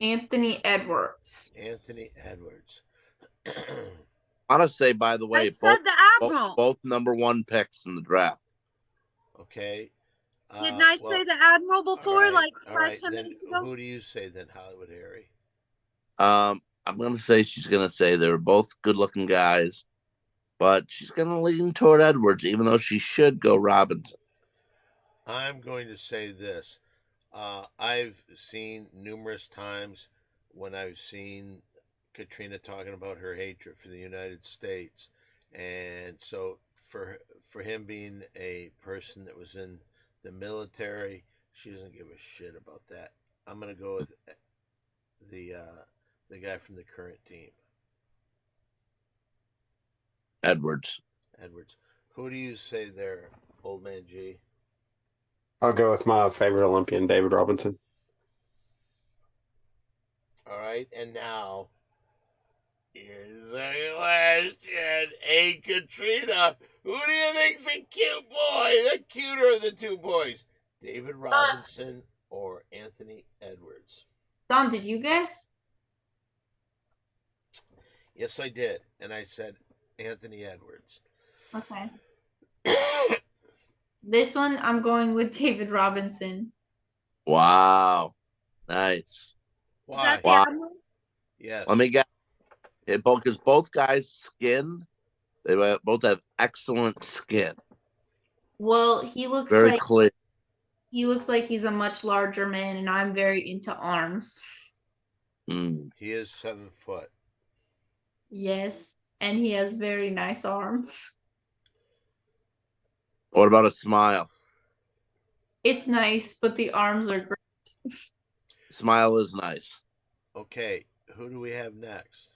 Anthony Edwards. Anthony Edwards. I want to say, by the way, I said the Admiral. both number 1 picks in the draft. Okay. Didn't I say the Admiral before, all like all 5, right, 10 then minutes ago? who do you say then, Hollywood Harry? I'm gonna say she's gonna say they're both good-looking guys, but she's gonna lean toward Edwards, even though she should go Robinson. I'm going to say this. I've seen numerous times when I've seen Katrina talking about her hatred for the United States, and so for him being a person that was in the military, she doesn't give a shit about that. I'm gonna go with the guy from the current team, Edwards. Edwards. Who do you say there, old man G? I'll go with my favorite Olympian, David Robinson. All right, and now here's a question. Hey, Katrina, who do you think's a cute boy? The cuter of the two boys, David Robinson or Anthony Edwards? Don, did you guess? Yes, I did, and I said Anthony Edwards. Okay. This one, I'm going with David Robinson. Wow, nice. Is Why? that the Wow. Admiral? Yes. Let me get it, because both guys' skin, they both have excellent skin, Well, he looks very like clear. he's a much larger man, and I'm very into arms. Mm. He is 7 foot. Yes, and he has very nice arms. What about a smile? It's nice, but the arms are great. Smile is nice. Okay, who do we have next?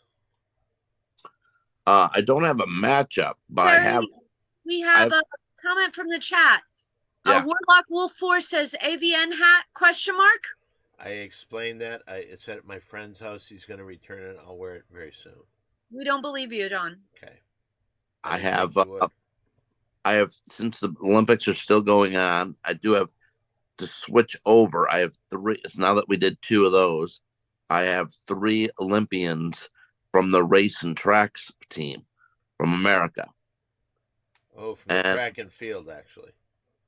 I don't have a matchup, but I have. We have I've- a comment from the chat. Yeah. Warlock Wolf 4 says AVN hat, question mark? I explained that. It's at my friend's house. He's going to return it. I'll wear it very soon. We don't believe you, Don. Okay. I didn't have. think you would. I have, since the Olympics are still going on, I do have to switch over. I have 3. It's now that we did 2 of those. I have 3 Olympians from the race and tracks team from America. Oh, from the And- track and field, actually.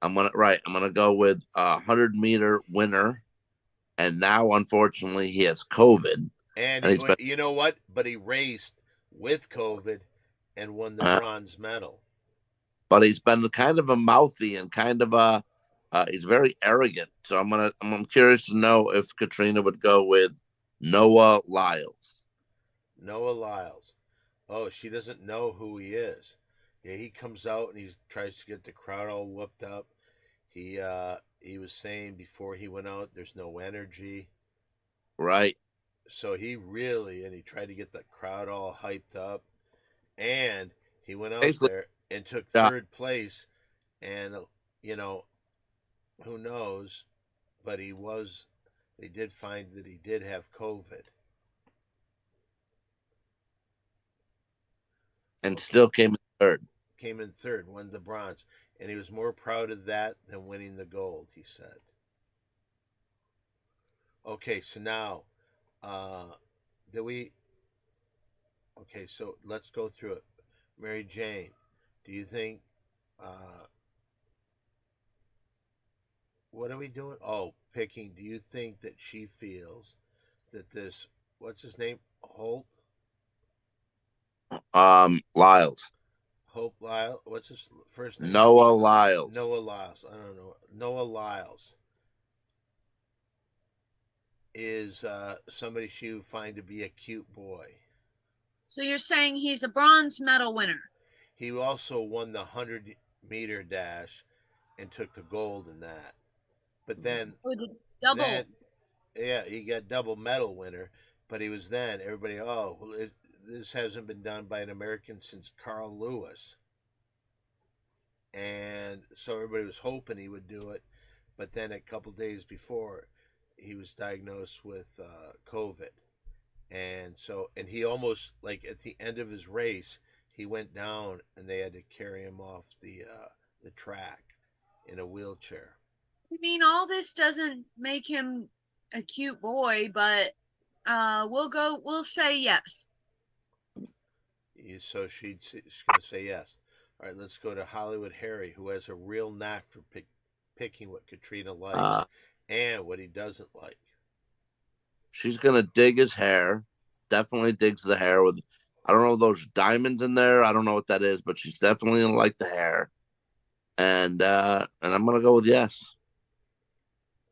I'm gonna go with a 100-meter winner, and now unfortunately he has COVID. And And he's been- you know what? But he raced with COVID and won the bronze medal. But he's been kind of a mouthy and kind of a he's very arrogant. So I'm curious to know if Katrina would go with Noah Lyles. Noah Lyles. Oh, she doesn't know who he is. Yeah, he comes out and he tries to get the crowd all whooped up. He was saying before he went out, there's no energy. Right. So he tried to get the crowd all hyped up, and he went out Basically, there and took yeah. 3rd place. And who knows? But they did find that he did have COVID. And still came in 3rd. Came in 3rd, won the bronze, and he was more proud of that than winning the gold, he said. Okay, so now, okay, so let's go through it. Mary Jane, do you think, what are we doing? Oh, picking. Do you think that she feels that this, what's his name? Lyles. Hope Lyle. What's his first name? Noah Lyles. Noah Lyles. I don't know. Noah Lyles is somebody she would find to be a cute boy. So you're saying he's a bronze medal winner? He also won the 100-meter dash and took the gold in that. But then, Double. yeah, he got double medal winner. But he was then everybody. Oh, well, this hasn't been done by an American since Carl Lewis, and so everybody was hoping he would do it. But then a couple days before, he was diagnosed with COVID, and he almost, like, at the end of his race, he went down and they had to carry him off the track in a wheelchair. I mean, all this doesn't make him a cute boy, but we'll say yes. So she's gonna say yes. All right, let's go to Hollywood Harry, who has a real knack for picking what Katrina likes and what he doesn't like. She's gonna dig his hair. Definitely digs the hair with, I don't know, those diamonds in there. I don't know what that is, but she's definitely gonna like the hair. And I'm gonna go with yes.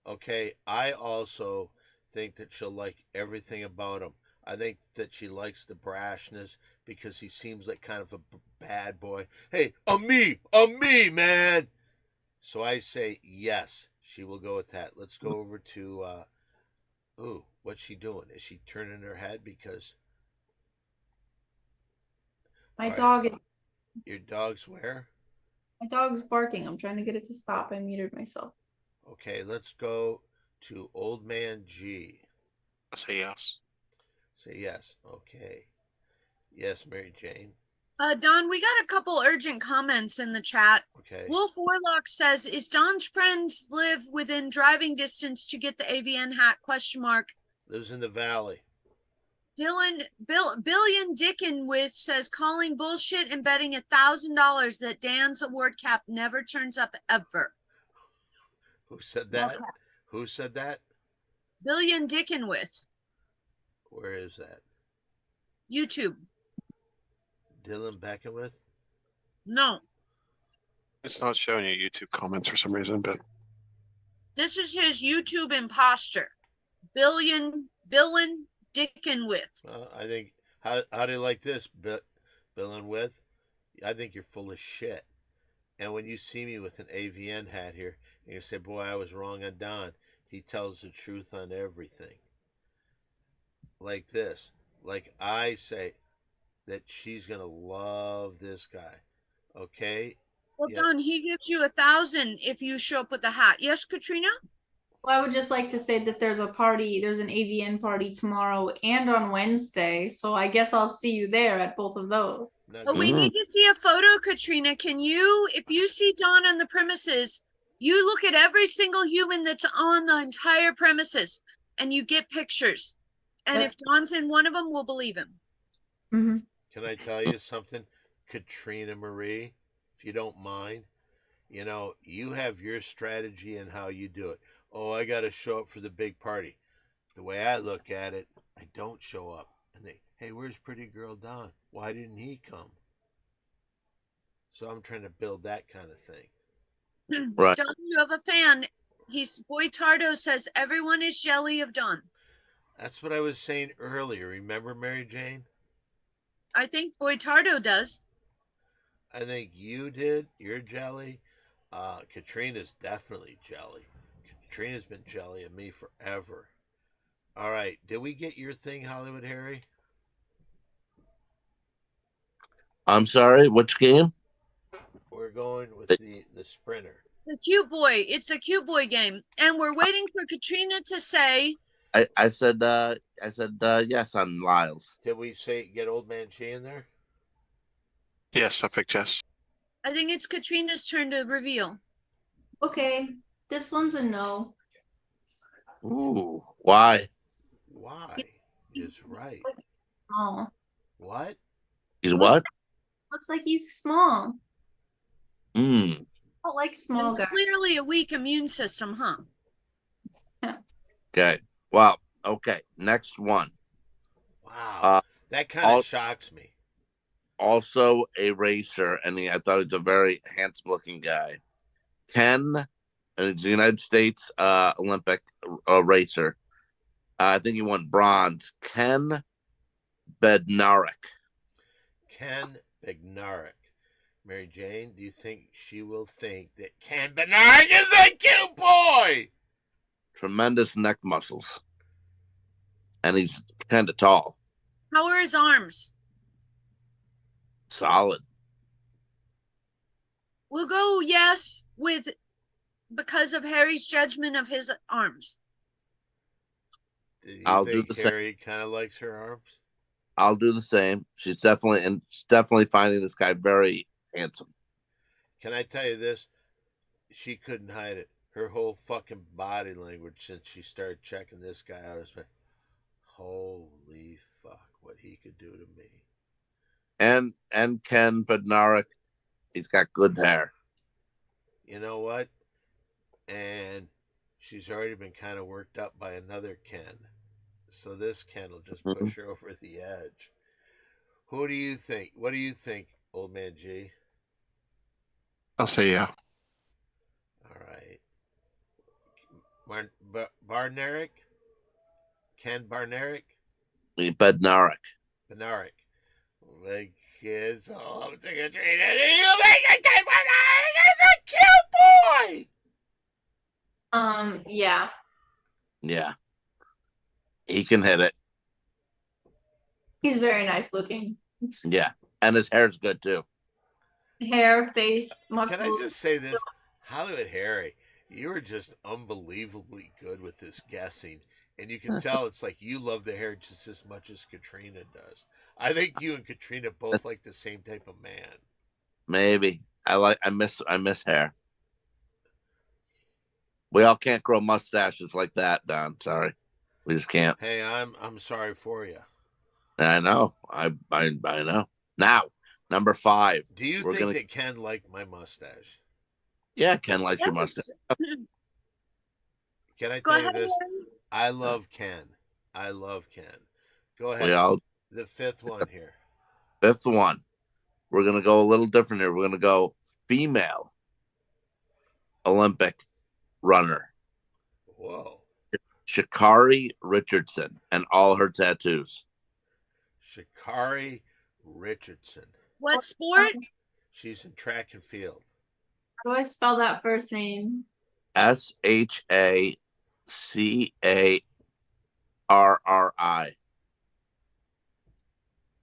Okay, I also think that she'll like everything about him. I think that she likes the brashness because he seems like kind of a bad boy. Hey, I'm me, man. So I say yes, she will go with that. Let's go over to, what's she doing? Is she turning her head because My All dog is your dog's where? my dog's barking. I'm trying to get it to stop. I muted myself. Okay, let's go to Old Man G. I say yes. Say yes. Okay. Yes, Mary Jane. Don, we got a couple urgent comments in the chat. Okay. Wolf Warlock says, "Is Don's friends live within driving distance to get the AVN hat?" ? Lives in the valley. Billion Dickenwith says, "Calling bullshit and betting $1,000 that Dan's award cap never turns up ever." Who said that? Okay. Who said that? Billion Dickenwith, Where is that? YouTube. Dylan Beckenwith? No, It's not showing you YouTube comments for some reason, but this is his YouTube imposter. Billion Dickenwith. I think, how do you like this, Beckenwith? I think you're full of shit. And when you see me with an AVN hat here, and you say, boy, I was wrong on Don, he tells the truth on everything. Like this. Like I say that she's going to love this guy. Okay? Well, Yeah. Don, he gives you 1,000 if you show up with the hat. Yes, Katrina? Well, I would just like to say that there's an AVN party tomorrow and on Wednesday. So I guess I'll see you there at both of those. Now, But we need to see a photo, Katrina. Can you, if you see Don on the premises, you look at every single human that's on the entire premises and you get pictures. And Yep. if Don's in one of them, we'll believe him. Mm-hmm. Can I tell you something, Katrina Marie, if you don't mind? You know, you have your strategy and how you do it. Oh, I got to show up for the big party. The way I look at it, I don't show up. And hey, where's pretty girl Don? Why didn't he come? So I'm trying to build that kind of thing. Right. Don, you have a fan. Boy Tardo says everyone is jelly of Don. That's what I was saying earlier. Remember, Mary Jane? I think Boy Tardo does. I think you did. You're jelly. Katrina's definitely jelly. Katrina's been jelly of me forever. All right. Did we get your thing, Hollywood Harry? I'm sorry, which game? We're going with the sprinter. It's a cute boy. It's a cute boy game. And we're waiting for Katrina to say. I said yes on Lyles. Did we say get Old Man G in there? yes, I picked yes. I think it's Katrina's turn to reveal. Okay, this one's a no. Ooh, why? Why? Is right. Oh, What? He's what? looks like he's small. Hmm. I don't like small guys. Clearly a weak immune system, huh? Okay. Well, okay. Next one. Wow. That kind of shocks me. Also a racer, and I thought he's a very handsome-looking guy. Ken, and he's a United States Olympic racer. I think he won bronze. Ken Bednarek. Ken Bednarik. Mary Jane, do you think she will think that Ken Bednarik is a cute boy? Tremendous neck muscles. And he's kind of tall. How are his arms? Solid. We'll go yes because of Harry's judgment of his arms. Do you I'll do think the same. Harry kind of likes her arms? I'll do the same. She's definitely finding this guy very handsome. Can I tell you this? She couldn't hide it. Her whole fucking body language since she started checking this guy out has been, holy fuck, what he could do to me. And Ken Bednarik, he's got good hair. You know what? And she's already been kind of worked up by another Ken. So this Ken will just push her over the edge. Who do you think? What do you think, old man G? I'll say yeah. All right. Barnarik? Ken Barnarik? Bednarik. Bednarik. Big kids all up to Katrina. Do you think Ken Barnarik is a cute boy? Yeah. Yeah. He can hit it. He's very nice looking. Yeah. And his hair's good too. Hair, face, muscles. Can I just say this? Hollywood Harry, you are just unbelievably good with this guessing. And you can tell it's like you love the hair just as much as Katrina does. I think you and Katrina both like the same type of man. Maybe. I miss hair. We all can't grow mustaches like that, Don. Sorry. We just can't. Hey, I'm sorry for you. I know. I know. Now, number 5. Do you think that Ken liked my mustache? Yeah, Ken likes your mustache. Can I Go tell you ahead. this? I love Ken. I love Ken. Go ahead. We all The 5th one here. 5th one. We're gonna go a little different here. We're gonna go female Olympic runner. Whoa. Sha'Carri Richardson and all her tattoos. Sha'Carri Richardson. What sport? She's in track and field. How do I spell that first name? SHACARRI.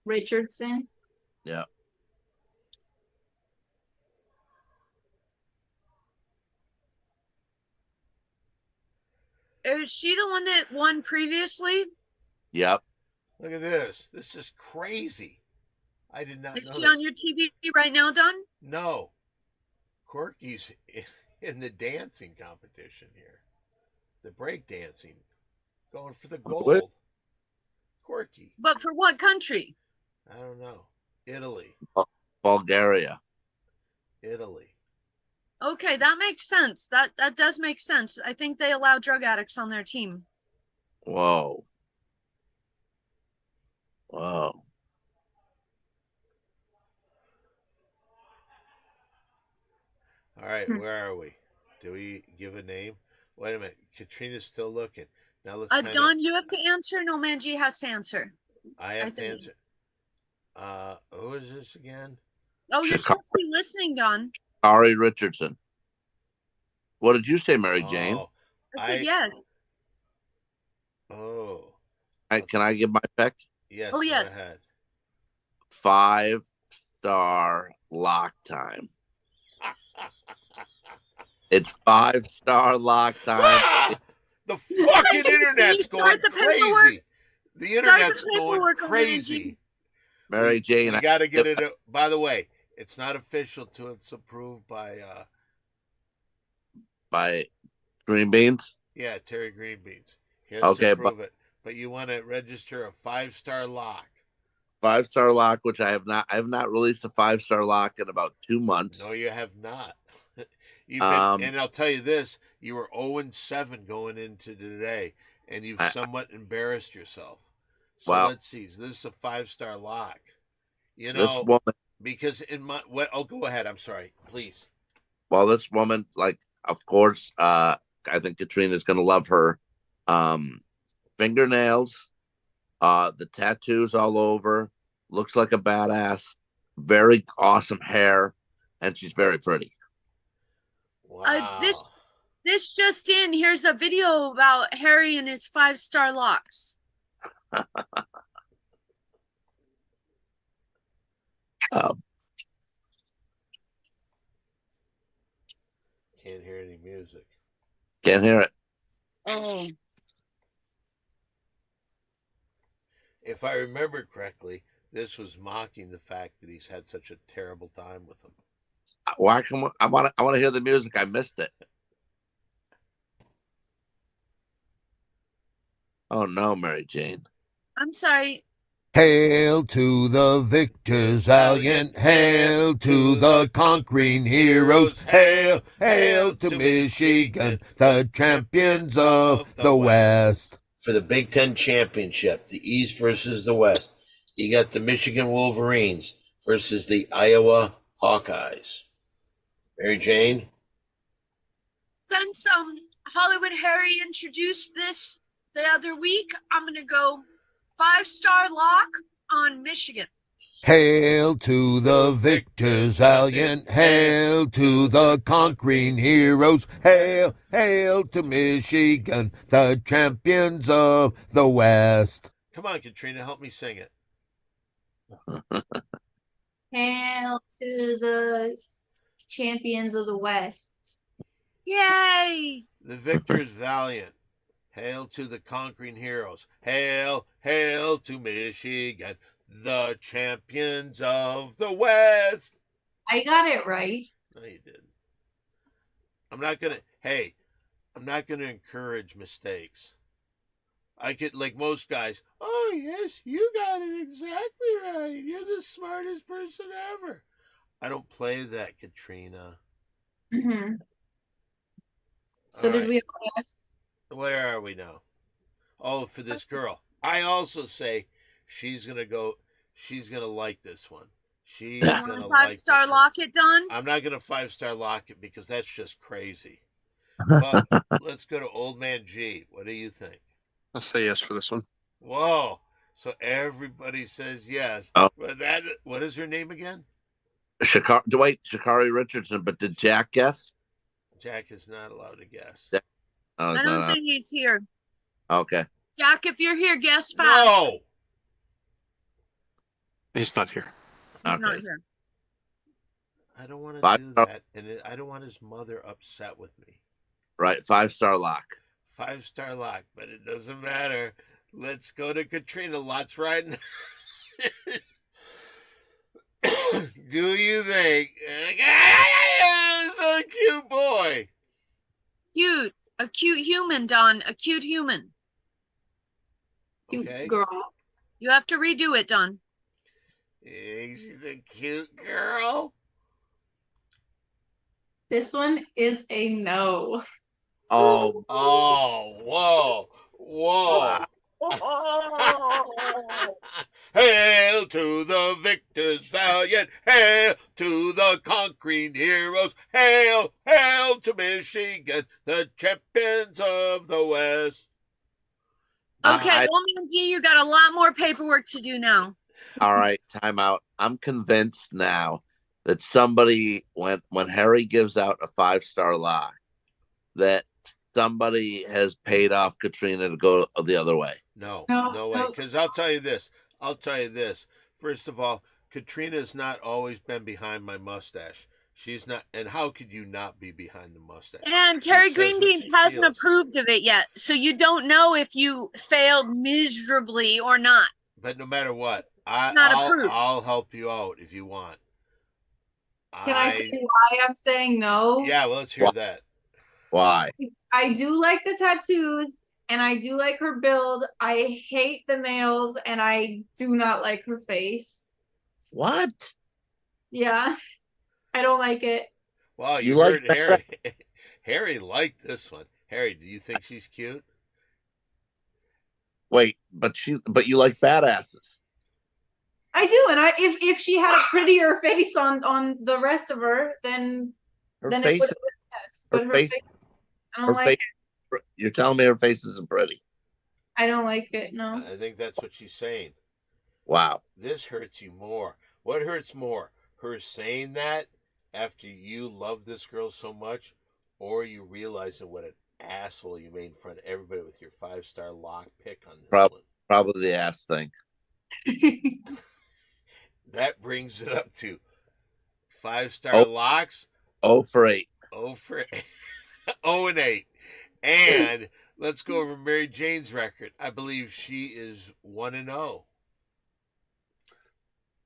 Richardson. Yeah. Is she the one that won previously? Yep. Look at this. This is crazy. I did not Is know she this. on your TV right now, Don? No. Corky's in the dancing competition here. The break dancing. Going for the gold. What? Corky. But for what country? I don't know. Italy. Bulgaria. Italy. Okay, that makes sense. That does make sense. I think they allow drug addicts on their team. Whoa. Whoa. All right, where are we? Do we give a name? Wait a minute. Katrina's still looking. Now let's Don, you have to answer. No, man, G has to answer. I have to think- answer. Who is this again? Oh, you're Chicago. supposed to be listening, Don. Ari Richardson. What did you say, Mary Jane? Oh, I said yes. Oh, Can I give my pick? yes. Oh, go yes. ahead. 5-star lock time. It's 5-star lock time. Ah! The fucking internet's going Start the paperwork. crazy. The Start the internet's going paperwork on crazy. Mary Jane. You got to get it. By the way, it's not official till it's approved by, by Green Beans. yeah, Terry Greenbeans. He has Okay, to approve it. But you want to register a 5-star lock. 5-star lock, which I have not released a 5-star lock in about 2 months. No, you have not. You've been, and I'll tell you this: you were 0-7 going into today, and you've somewhat embarrassed yourself. So Wow. let's see. This is a 5-star lock. You This know, woman, because in my what? Oh, go ahead. I'm sorry. Please. well, this woman, like, of course, I think Katrina's gonna love her. Fingernails, the tattoos all over, looks like a badass. very awesome hair, and she's very pretty. Wow. This just in. Here's a video about Harry and his 5-star locks. Can't hear any music. Can't hear it. Oh. If I remember correctly, this was mocking the fact that he's had such a terrible time with him. Why come I want to hear the music? I missed it. Oh no, Mary Jane. I'm sorry. Hail to the victors valiant, hail to the conquering heroes, hail, hail to Michigan, the champions of the West. For the Big Ten Championship, the East versus the West, you got the Michigan Wolverines versus the Iowa Hawkeyes. Mary Jane? Since Hollywood Harry introduced this the other week, I'm going to go 5-star lock on Michigan. Hail to the victors valiant, hail to the conquering heroes, hail, hail to Michigan, the champions of the West. Come on, Katrina, help me sing it. Hail to the champions of the West. Yay! The victors valiant. Hail to the conquering heroes. Hail, hail to Michigan, the champions of the West. I got it right. No, you didn't. I'm not going to encourage mistakes. I could, like most guys, oh, yes, you got it exactly right. You're the smartest person ever. I don't play that, Katrina. Mm-hmm. So All did right. we all guess? Where are we now? Oh, for this girl. I also say she's going to like this one. She's Want going a to like this 5-star one. lock it, Don? I'm not going to 5-star lock it because that's just crazy. But let's go to Old Man G. What do you think? I'll say yes for this one. Whoa. So everybody says yes. Oh. But what is her name again? Sha'Carri Richardson, but did Jack guess? Jack is not allowed to guess. Yeah. Oh, I don't think he's here. Okay. Jack, if you're here, guess fast. No. He's not here. He's Okay. not here. I don't want to 5 do that. And I don't want his mother upset with me. Right. 5-star lock. 5-star lock, but it doesn't matter. Let's go to Katrina. Lots right now. Do you think? So cute boy. Cute. A cute human, Don. A cute human. Cute Okay. girl. You have to redo it, Don. She's a cute girl. This one is a no. Oh, Oh, whoa. Hail to the victors valiant, hail to the conquering heroes, hail, hail to Michigan, the champions of the West. Okay, I- Old Man G, you got a lot more paperwork to do now. all right. Time out. I'm convinced now that somebody, when Harry gives out a 5-star lock, that somebody has paid off Katrina to go the other way. No No, way. no. Because I'll tell you this. First of all, Katrina's not always been behind my mustache. She's not. And how could you not be behind the mustache? And She Terry says what Greenbean she hasn't feels. approved of it yet, so you don't know if you failed miserably or not. But no matter what, Not approved. I'll help you out if you want. Can I say why I'm saying no? Yeah, well, let's hear Why? that. Why? I do like the tattoos and I do like her build. I hate the nails and I do not like her face. What? Yeah. I don't like it. Wow, You you like heard that? Harry. Harry liked this one. Harry, do you think she's cute? Wait, but you like badasses. I do, and if she had a prettier face on the rest of her, then Her then face. it would have been yes. But Her her face. face, I don't Her like face. it. You're telling me her face isn't pretty? I don't like it. No. I think that's what she's saying. Wow. This hurts you more. What hurts more? Her saying that after you love this girl so much, or you realizing what an asshole you made in front of everybody with your 5-star lock pick on this one? Probably the ass thing. That brings it up to 5-star locks. 0 for 8. 0 for 0 and 8. And let's go over Mary Jane's record. I believe she is 1 and 0.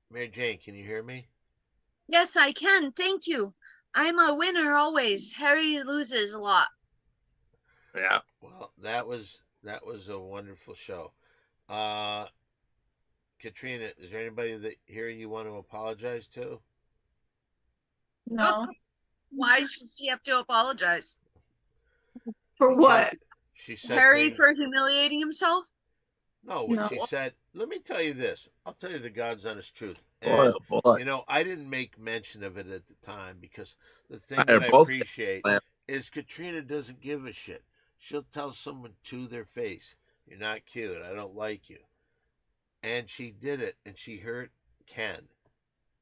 Mary Jane, can you hear me? Yes, I can. Thank you. I'm a winner always. Harry loses a lot. Yeah. Well, that was a wonderful show. Katrina, is there anybody that here you want to apologize to? No. Why should she have to apologize? For what? She said Harry for humiliating himself? No, what No. she said, let me tell you this. I'll tell you the God's honest truth. Boy, And, oh boy. you know, I didn't make mention of it at the time because the thing They're that I both appreciate man. is Katrina doesn't give a shit. She'll tell someone to their face, you're not cute, I don't like you. And she did it, and she hurt Ken.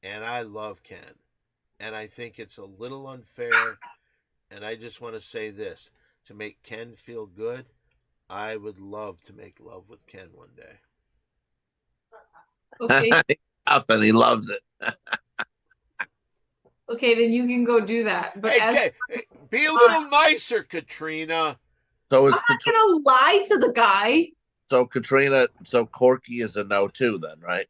And I love Ken. And I think it's a little unfair. And I just want to say this. To make Ken feel good, I would love to make love with Ken one day. Okay. Up and he loves it. Okay, then you can go do that. But Hey, be a little nicer, Katrina. So I'm not gonna lie to the guy. so Katrina, so Corky is a no too then, right?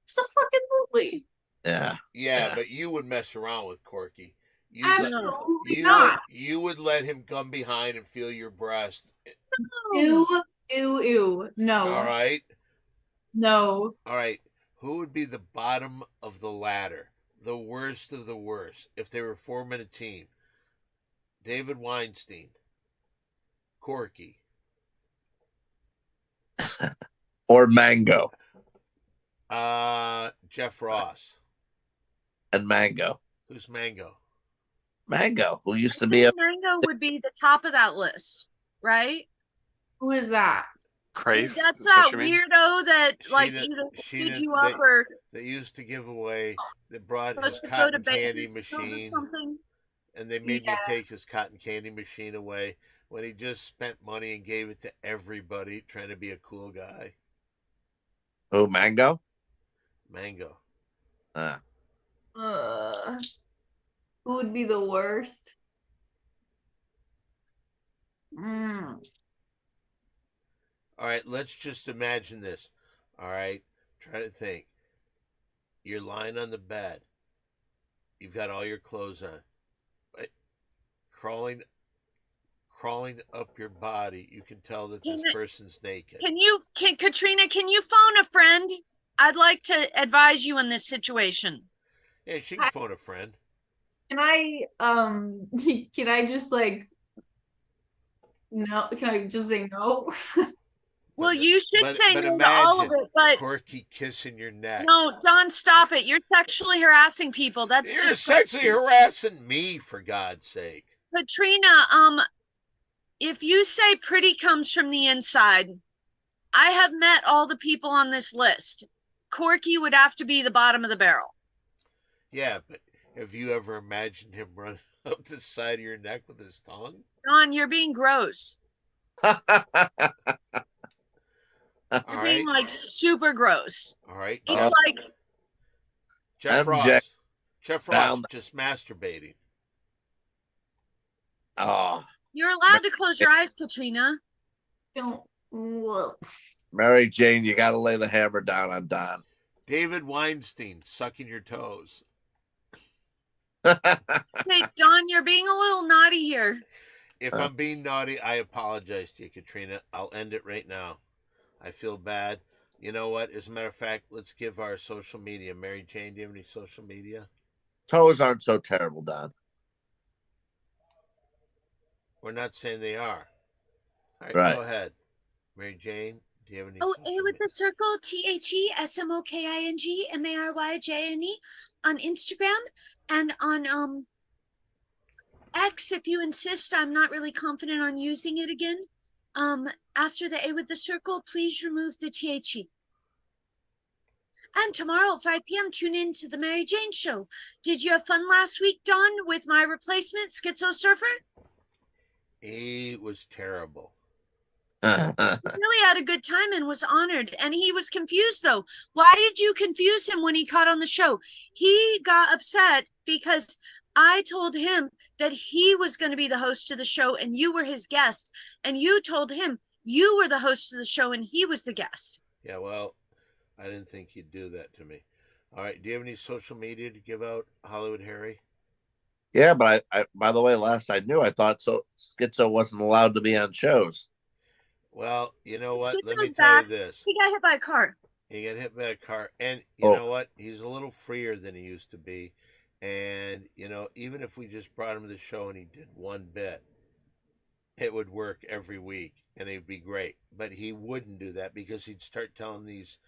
Absolutely. Yeah. Yeah, but you would mess around with Corky. Absolutely not. You would let him come behind and feel your breast. Ew, ew, ew. No. All right? No. All right. Who would be the bottom of the ladder? The worst of the worst. If they were forming a team. David Weinstein. Corky. Or Mango. Jeff Ross. And Mango. Who's Mango? Mango, who used to be a Mango would be the top of that list, right? Who is that? Crave. That's is that what you mean? weirdo that like Sheena- either Sheena- feed you up or They used to give away. They brought supposed his to go to cotton bed candy or machine. something. And they made me Yeah. take his cotton candy machine away when he just spent money and gave it to everybody trying to be a cool guy. who Mango? Mango. Who would be the worst? Mm. All right, let's just imagine this. All right, try to think. You're lying on the bed. You've got all your clothes on. But crawling up your body, you can tell that this person's naked. Can Katrina, can you phone a friend? I'd like to advise you in this situation. Yeah, she can phone a friend. Can I can I just like no, can I just say no? Well, you should but- say but no to all of imagine it, but Corky kissing your neck. no, Don, stop it. You're sexually harassing people. That's You're just sexually harassing me, for God's sake. Katrina, if you say pretty comes from the inside, I have met all the people on this list. Corky would have to be the bottom of the barrel. Yeah, but have you ever imagined him running up the side of your neck with his tongue? Don, you're being gross. All You're right. being like super gross. All right. It's Oh. like Jeff MJ. Ross. Jeff Ross Down. just masturbating. Oh, you're allowed to close your eyes, Katrina. Don't well, Mary Jane, you got to lay the hammer down on Don. David Weinstein sucking your toes. Hey, Don, you're being a little naughty here. If I'm being naughty, I apologize to you, Katrina. I'll end it right now. I feel bad. You know what? As a matter of fact, let's give our social media. Mary Jane, do you have any social media? Toes aren't so terrible, Don. We're not saying they are. All right, Right. go ahead. Mary Jane, do you have any Oh, social A with media? the circle, THESMOKINGMARYJNE on Instagram and on X. If you insist, I'm not really confident on using it again. After the A with the circle, please remove the THE. And tomorrow at 5 p.m., tune in to the Mary Jane Show. Did you have fun last week, Don, with my replacement, Schizo Surfer? It was terrible. Really had a good time and was honored. And he was confused, though. Why did you confuse him when he caught on the show? He got upset because I told him that he was going to be the host of the show and you were his guest. And you told him you were the host of the show and he was the guest. Yeah, well, I didn't think he'd do that to me. All right, do you have any social media to give out, Hollywood Harry? Yeah, but I by the way, last I knew, I thought Schizo wasn't allowed to be on shows. Well, you know what? Let me Schizo's tell you back. this. He got hit by a car. He got hit by a car. And you know what? He's a little freer than he used to be. And, you know, even if we just brought him to the show and he did one bit, it would work every week and it'd be great. But he wouldn't do that because he'd start telling these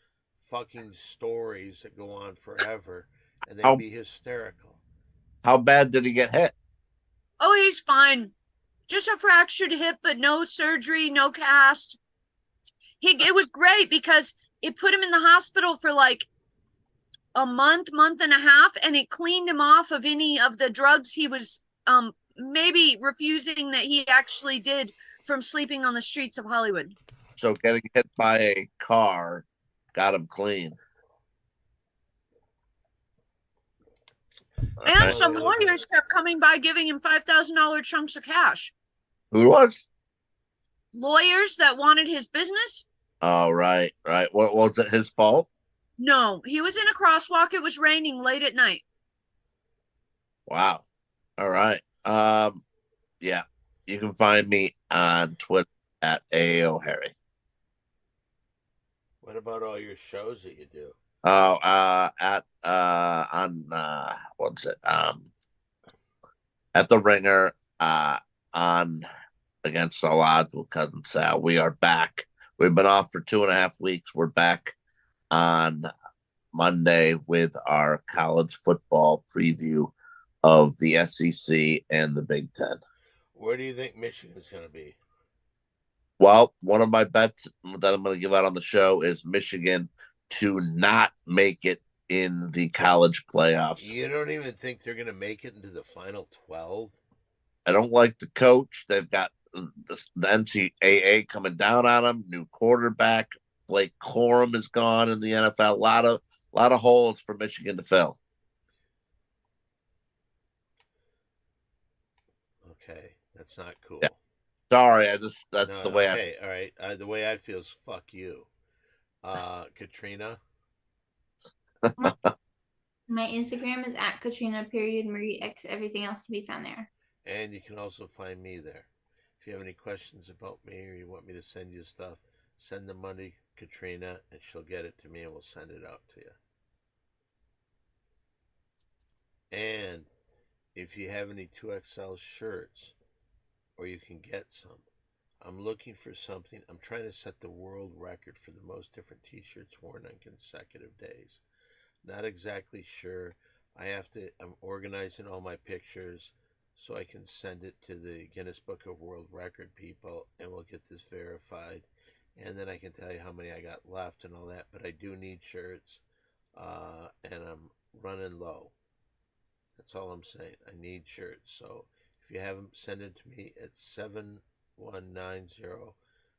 fucking stories that go on forever and they'd be hysterical. How bad did he get hit? Oh, he's fine. Just a fractured hip, but no surgery, no cast. It was great because it put him in the hospital for like a month and a half, and it cleaned him off of any of the drugs he was maybe refusing that he actually did from sleeping on the streets of Hollywood. So getting hit by a car got him clean. And some lawyers kept coming by giving him $5,000 chunks of cash. Who was? Lawyers that wanted his business. Oh, right. What was it his fault? No, he was in a crosswalk. It was raining late at night. Wow. All right. Yeah. You can find me on Twitter at AO Harry. What about all your shows that you do? Oh, what's it? At the Ringer, on Against All Odds with Cousin Sal. We are back. We've been off for 2.5 weeks. We're back on Monday with our college football preview of the SEC and the Big Ten. Where do you think Michigan's going to be? Well, one of my bets that I'm going to give out on the show is Michigan to not make it in the college playoffs. You don't even think they're going to make it into the final 12? I don't like the coach. They've got the NCAA coming down on them. New quarterback. Blake Corum is gone in the NFL. A lot of holes for Michigan to fill. Okay, that's not cool. Yeah. Sorry, that's the way I. Okay, all right. The way I feel is fuck you, Katrina. My Instagram is at Katrina_Marie_X. Everything else can be found there. And you can also find me there. If you have any questions about me or you want me to send you stuff, send the money Katrina and she'll get it to me and we'll send it out to you. And if you have any 2XL shirts or you can get some, I'm looking for something. I'm trying to set the world record for the most different t-shirts worn on consecutive days. Not exactly sure. I'm organizing all my pictures so I can send it to the Guinness Book of World Record people and we'll get this verified. And then I can tell you how many I got left and all that. But I do need shirts and I'm running low. That's all I'm saying. I need shirts. So if you have them, send it to me at 7190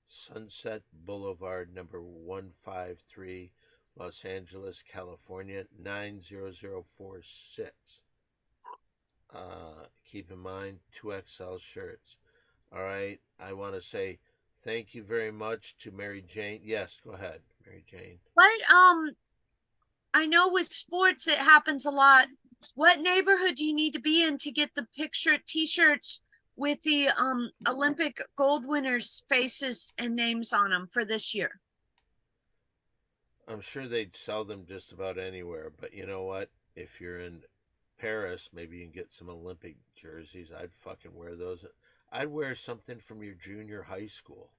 Sunset Boulevard, number 153, Los Angeles, California, 90046. Keep in mind, 2XL shirts. All right. I want to say thank you very much to Mary Jane. Yes, go ahead, Mary Jane. What, I know with sports, it happens a lot. What neighborhood do you need to be in to get the picture t-shirts with the Olympic gold winners' faces and names on them for this year? I'm sure they'd sell them just about anywhere, but you know what? If you're in Paris, maybe you can get some Olympic jerseys. I'd fucking wear those. I'd wear something from your junior high school.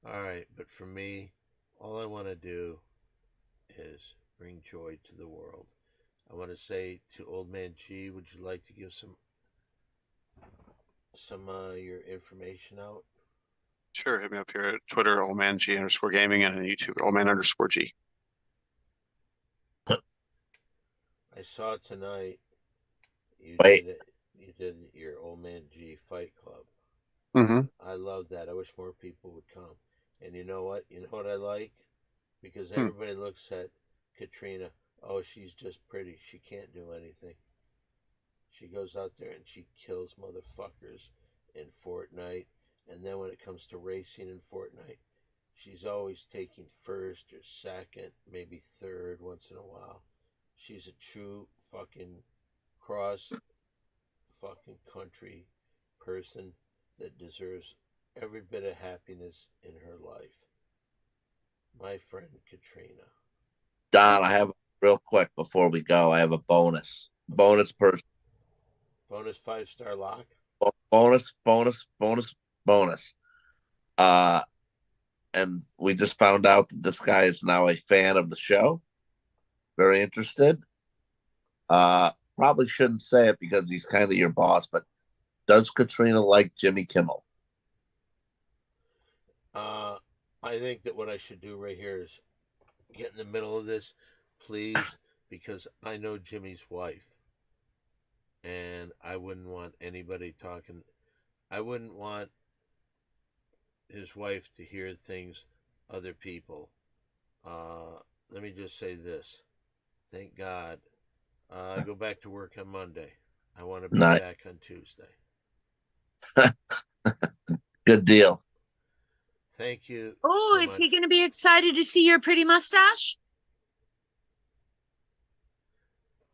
All right, but for me, all I want to do is bring joy to the world. I want to say to Old Man G, would you like to give some your information out? Sure, hit me up here at Twitter, oldmang_gaming, and on YouTube, oldman_G. I saw tonight. You Wait. did it. You did your Old Man G Fight Club. Mm-hmm. I love that. I wish more people would come. And you know what? You know what I like? Because everybody looks at Katrina. Oh, she's just pretty. She can't do anything. She goes out there and she kills motherfuckers in Fortnite. And then when it comes to racing in Fortnite, she's always taking first or second, maybe third once in a while. She's a true fucking cross fucking country person that deserves every bit of happiness in her life. My friend Katrina. Don, I have real quick before we go. I have a bonus person. Bonus 5-star lock. Bonus. And we just found out that this guy is now a fan of the show. Very interested. Probably shouldn't say it because he's kind of your boss, but does Katrina like Jimmy Kimmel? I think that what I should do right here is get in the middle of this, please, because I know Jimmy's wife. And I wouldn't want anybody talking. I wouldn't want his wife to hear things other people. Let me just say this. Thank God. I go back to work on Monday. I want to be back on Tuesday. Good deal. Thank you. Oh, so is much. he going to be excited to see your pretty mustache?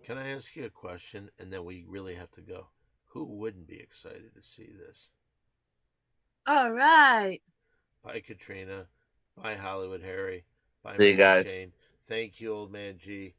Can I ask you a question? And then we really have to go. Who wouldn't be excited to see this? All right. Bye, Katrina. Bye, Hollywood Harry. Bye, See you Mary guys. Jane. Thank you, Old Man G.